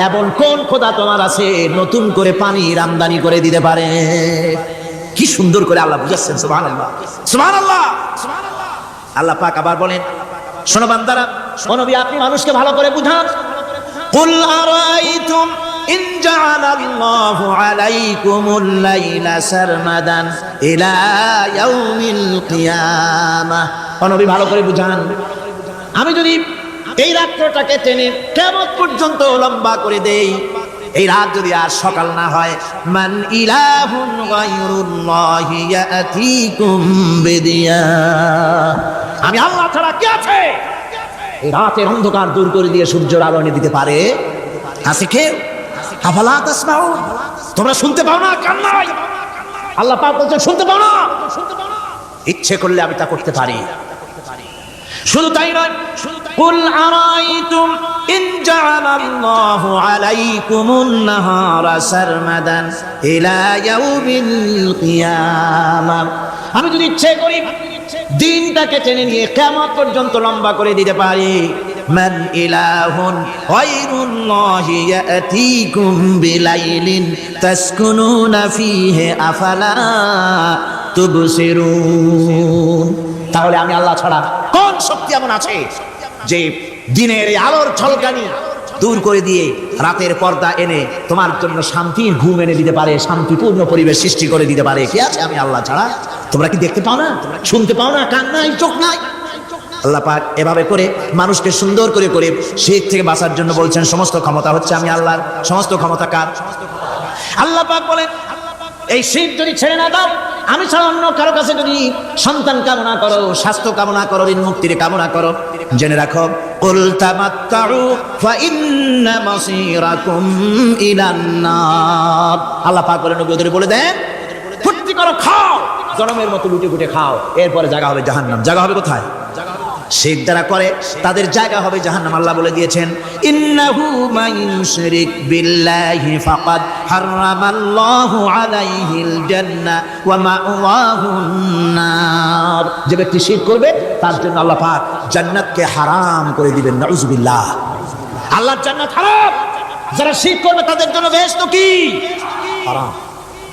এমন কোন খোদা তোমার আছে নতুন করে পানির আমদানি করে দিতে পারে? কি সুন্দর করে আল্লাহ বুঝাচ্ছেন। সুবহানাল্লাহ, সুবহানাল্লাহ। আল্লাহ পাক আবার বলেন, শোনো বান্দারা, ও নবী আপনি মানুষকে ভালো করে বুঝান। কুল আরাইতুম ইন জাআলাল্লাহু আলাইকুমুল লাইলা সারমাদান ইলা ইয়াউমিল কিয়ামাহ। ও নবী ভালো করে বুঝান, আমি যদি এই রাত্রটাকে টেনে কিয়ামত পর্যন্ত লম্বা করে দেই, এই রাত যদি আর সকাল না হয়, মান ইলাহুন গায়রুল্লাহি ইয়াতিকুম বিদিয়া, আমি আল্লাহ ছাড়া কে আছে এই রাতের অন্ধকার দূর করে দিয়ে সূর্যের আলো এনে দিতে পারে? আছে কেউ? আফালা তাসমাউন, তোমরা শুনতে পাও না? কান নাই? আল্লাহ পাক বলছেন শুনতে পাও না? ইচ্ছে করলে আমি তা করতে পারি। শুধু তাই নয়, কুল আরাইতুম ইন জাআলাল্লাহু আলাইকুমুন নাহারা সারমাদান ইলা ইয়াউমিল কিয়ামাহ, আমি যদি ইচ্ছে করি দিনটাকে টেনে নিয়ে কিয়ামত পর্যন্ত লম্বা করে দিতে পারি। মান ইলাহুন গায়রুল্লাহি ইয়াতিকুম বিলাইলিন তাসকুনুনা ফীহি আফালা তুবসিরুন, তাহলে আমি আল্লাহ ছাড়া কোন শক্তি এমন আছে যে দিনের এই আলোর ঝলকানি দূর করে দিয়ে রাতের পর্দা এনে তোমার জন্য শান্তির ঘুম এনে দিতে পারে, শান্তিপূর্ণ পরিবেশ সৃষ্টি করে দিতে পারে? কে আছে আমি আল্লাহ ছাড়া? তোমরা কি দেখতে পাও না? শুনতে পাও না? কান নাই? চোখ নাই? আল্লাহ পাক এভাবে করে মানুষকে সুন্দর করে করে শিরক থেকে বাঁচার জন্য বলছেন সমস্ত ক্ষমতা হচ্ছে আমি আল্লাহর। সমস্ত ক্ষমতা কার? আল্লাহ পাক বলেন, এই শিরক যদি ছেড়ে না দাও, আমি ছাড়া অন্য কারো কাছে যদি সন্তান কামনা করো, স্বাস্থ্য কামনা করো, ঋণ মুক্তির কামনা করো, জেনে রাখো কুল তামাত্তাউ ফা ইন্না মাসীরাকুম ইলান নার। আল্লাহ পাক বলেন নবী ওদের বলে দেন, ফুর্তি করো, খাও, জনমের মতো লুটে ফুটে খাও, এরপরে জায়গা হবে জাহান্নাম। জায়গা হবে কোথায়? শিরক যারা করে তাদের জায়গা হবে জাহান্নাম। আল্লাহ বলে দিয়েছেন, ইন্নাহু মান ইউশরিক বিল্লাহি ফাকাদ হারামাল্লাহু আলাইহিল জান্নাহ ওয়া মাওয়াহুন নার। যে ব্যক্তি শিরক করবে তার জন্য আল্লাহ পাক জান্নাতকে হারাম করে দিবেন। নাউযুবিল্লাহ, আল্লাহর জান্নাত হারাম, যারা শিরক করবে তাদের জন্য বেহেশত কি? হারাম।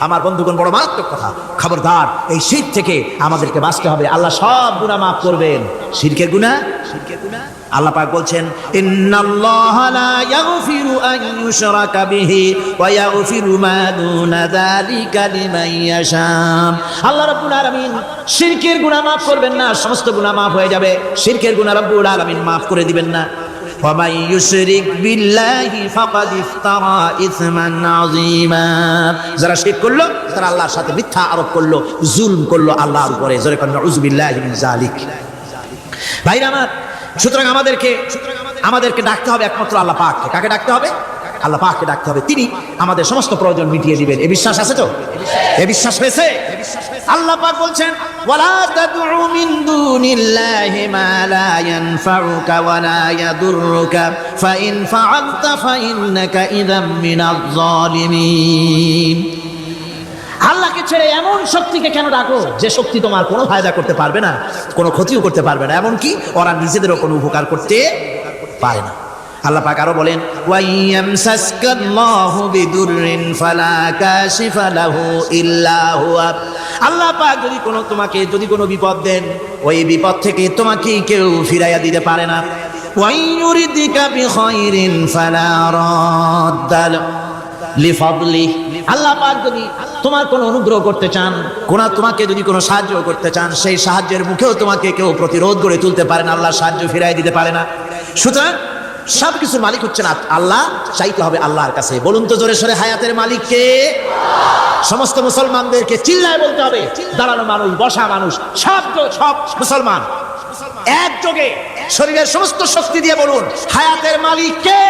আমার বন্ধুগণ, বড় মারাত্মক কথা, খবরদার এই শিরক থেকে আমাদেরকে বাঁচতে হবে। আল্লাহ সব গুনাহ মাফ করবেন, শিরকের গুনাহ। আল্লাহ পাক বলছেন, ইন্নাল্লাহা লা ইয়াগফিরু আন ইউশরাকা বিহি ওয়া ইয়াগফিরু মা দুনা যালিকা লিমান ইয়াশা। আল্লাহ রাব্বুল আলামিন শিরকের গুনাহ মাফ করবেন না, সমস্ত গুনাহ মাফ হয়ে যাবে, শিরকের গুনাহ রাব্বুল আলামিন মাফ করে দিবেন না। وَمَن يُشْرِكْ بِاللَّهِ فَقَدِ افْتَرَى إِثْمًا عَظِيمًا। যারা শিরক করলো তারা আল্লাহর সাথে মিথ্যা আরোপ করলো, জুলম করলো আল্লাহর উপরে। জোরে বলেন নাউযুবিল্লাহি মিন যালিক। ভাইরা আমার, সুতরাং আমাদেরকে ডাকতে হবে একমাত্র আল্লাহ পাককে। কাকে ডাকতে হবে? আল্লাহ পাককে ডাকতে হবে, তিনি আমাদের সমস্ত প্রয়োজন মিটিয়ে দিবেন। এই বিশ্বাস আছে তো? এই বিশ্বাস হয়েছে? আল্লাহ পাক বলছেন, ওয়ালা তাদউ মিন দুনিল্লাহি মা লা ইয়ানফাউকা ওয়া লা ইয়াদুররুকা ফাইন ফাআলতা ফাইন্নাকা ইযাম মিনাজ জালিমিন। আল্লাহকে ছেড়ে এমন শক্তিকে কেন ডাকো যে শক্তি তোমার কোনো ফায়দা করতে পারবে না, কোনো ক্ষতিও করতে পারবে না, এমনকি ওরা নিজেদেরও কোনো উপকার করতে পারে না। আল্লাহ পাক আরো বলেন, ওয়াইয়ামসাসকাল্লাহু বিদুররিন ফালা কাশিফা লাহু ইল্লা হুয়া। আল্লাহ পাক যদি কোনো বিপদ দেন, ওই বিপদ থেকে তোমাকে কেউ ফিরাইয়া দিতে পারে না। ওয়াইয়ুরিদিকা বিখাইরিন ফালা রাদ্দা লিফাদলিহি। আল্লাহ পাক যদি তোমার কোনো অনুগ্রহ করতে চান, তোমাকে যদি কোনো সাহায্য করতে চান, সেই সাহায্যের মুখেও তোমাকে কেউ প্রতিরোধ করে তুলতে পারে না, আল্লাহ সাহায্য ফিরাই দিতে পারে না। সুতরাং সবকিছুর মালিক হচ্ছেন আল্লাহ, চাইতে হবে আল্লাহর কাছে। বলুন তো জোরে সোরে, হায়াতের মালিক কে? সমস্ত মুসলমানদেরকে চিল্লায় বলতে হবে, দাঁড়ানো মানুষ, বসা মানুষ, সব মুসলমান একযোগে শরীরের সমস্ত শক্তি দিয়ে বলুন, হায়াতের মালিক কে?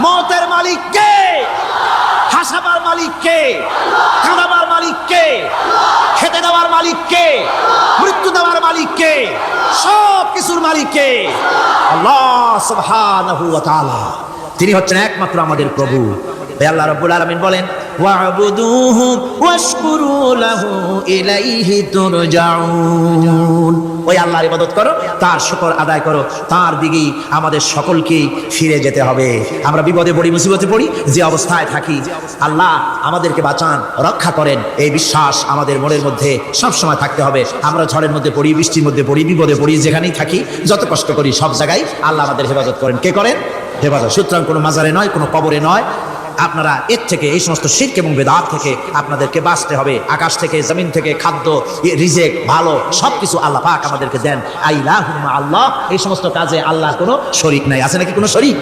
মওতের মালিক কে? হাসাবার মালিক কে? কাঁদাবার মালিক কে? খেতে দেওয়ার মালিক কে? মৃত্যু দেওয়ার মালিক কে? সব কিছুর মালিক কে? আল্লাহ সুবহানাহু ওয়া তাআলা। তিনি হচ্ছেন একমাত্র আমাদের প্রভু। ওই আল্লাহ রাব্বুল আলামিন বলেন ওয়া'বুদুহু ওয়াশকুরু লাহু ইলাইহি তুরজাউন। ওই আল্লাহর ইবাদত করো, তার শুকর আদায় করো, তার দিকেই আমাদের সকলকেই ফিরে যেতে হবে। আমরা বিপদে পড়ি, মুসিবতে পড়ি, যে অবস্থায় থাকি, আল্লাহ আমাদেরকে বাঁচান, রক্ষা করেন, এই বিশ্বাস আমাদের মনের মধ্যে সবসময় থাকতে হবে। আমরা ঝড়ের মধ্যে পড়ি, বৃষ্টির মধ্যে পড়ি, বিপদে পড়ি, যেখানেই থাকি, যত কষ্ট করি, সব জায়গায় আল্লাহ আমাদের হেফাজত করেন। কে করেন? হেফাজত। সুতরাং কোনো মাজারে নয়, কোনো কবরে নয়, আপনারা এর থেকে, এই সমস্ত শিরক এবং বেদাত থেকে আপনাদেরকে বাঁচতে হবে। আকাশ থেকে, জমিন থেকে, খাদ্য, রিজিক, ভালো সবকিছু আল্লাহ পাক আমাদেরকে দেন। আল্লাহ, এই সমস্ত কাজে আল্লাহ কোনো শরীক নাই। আছে নাকি কোনো শরীক?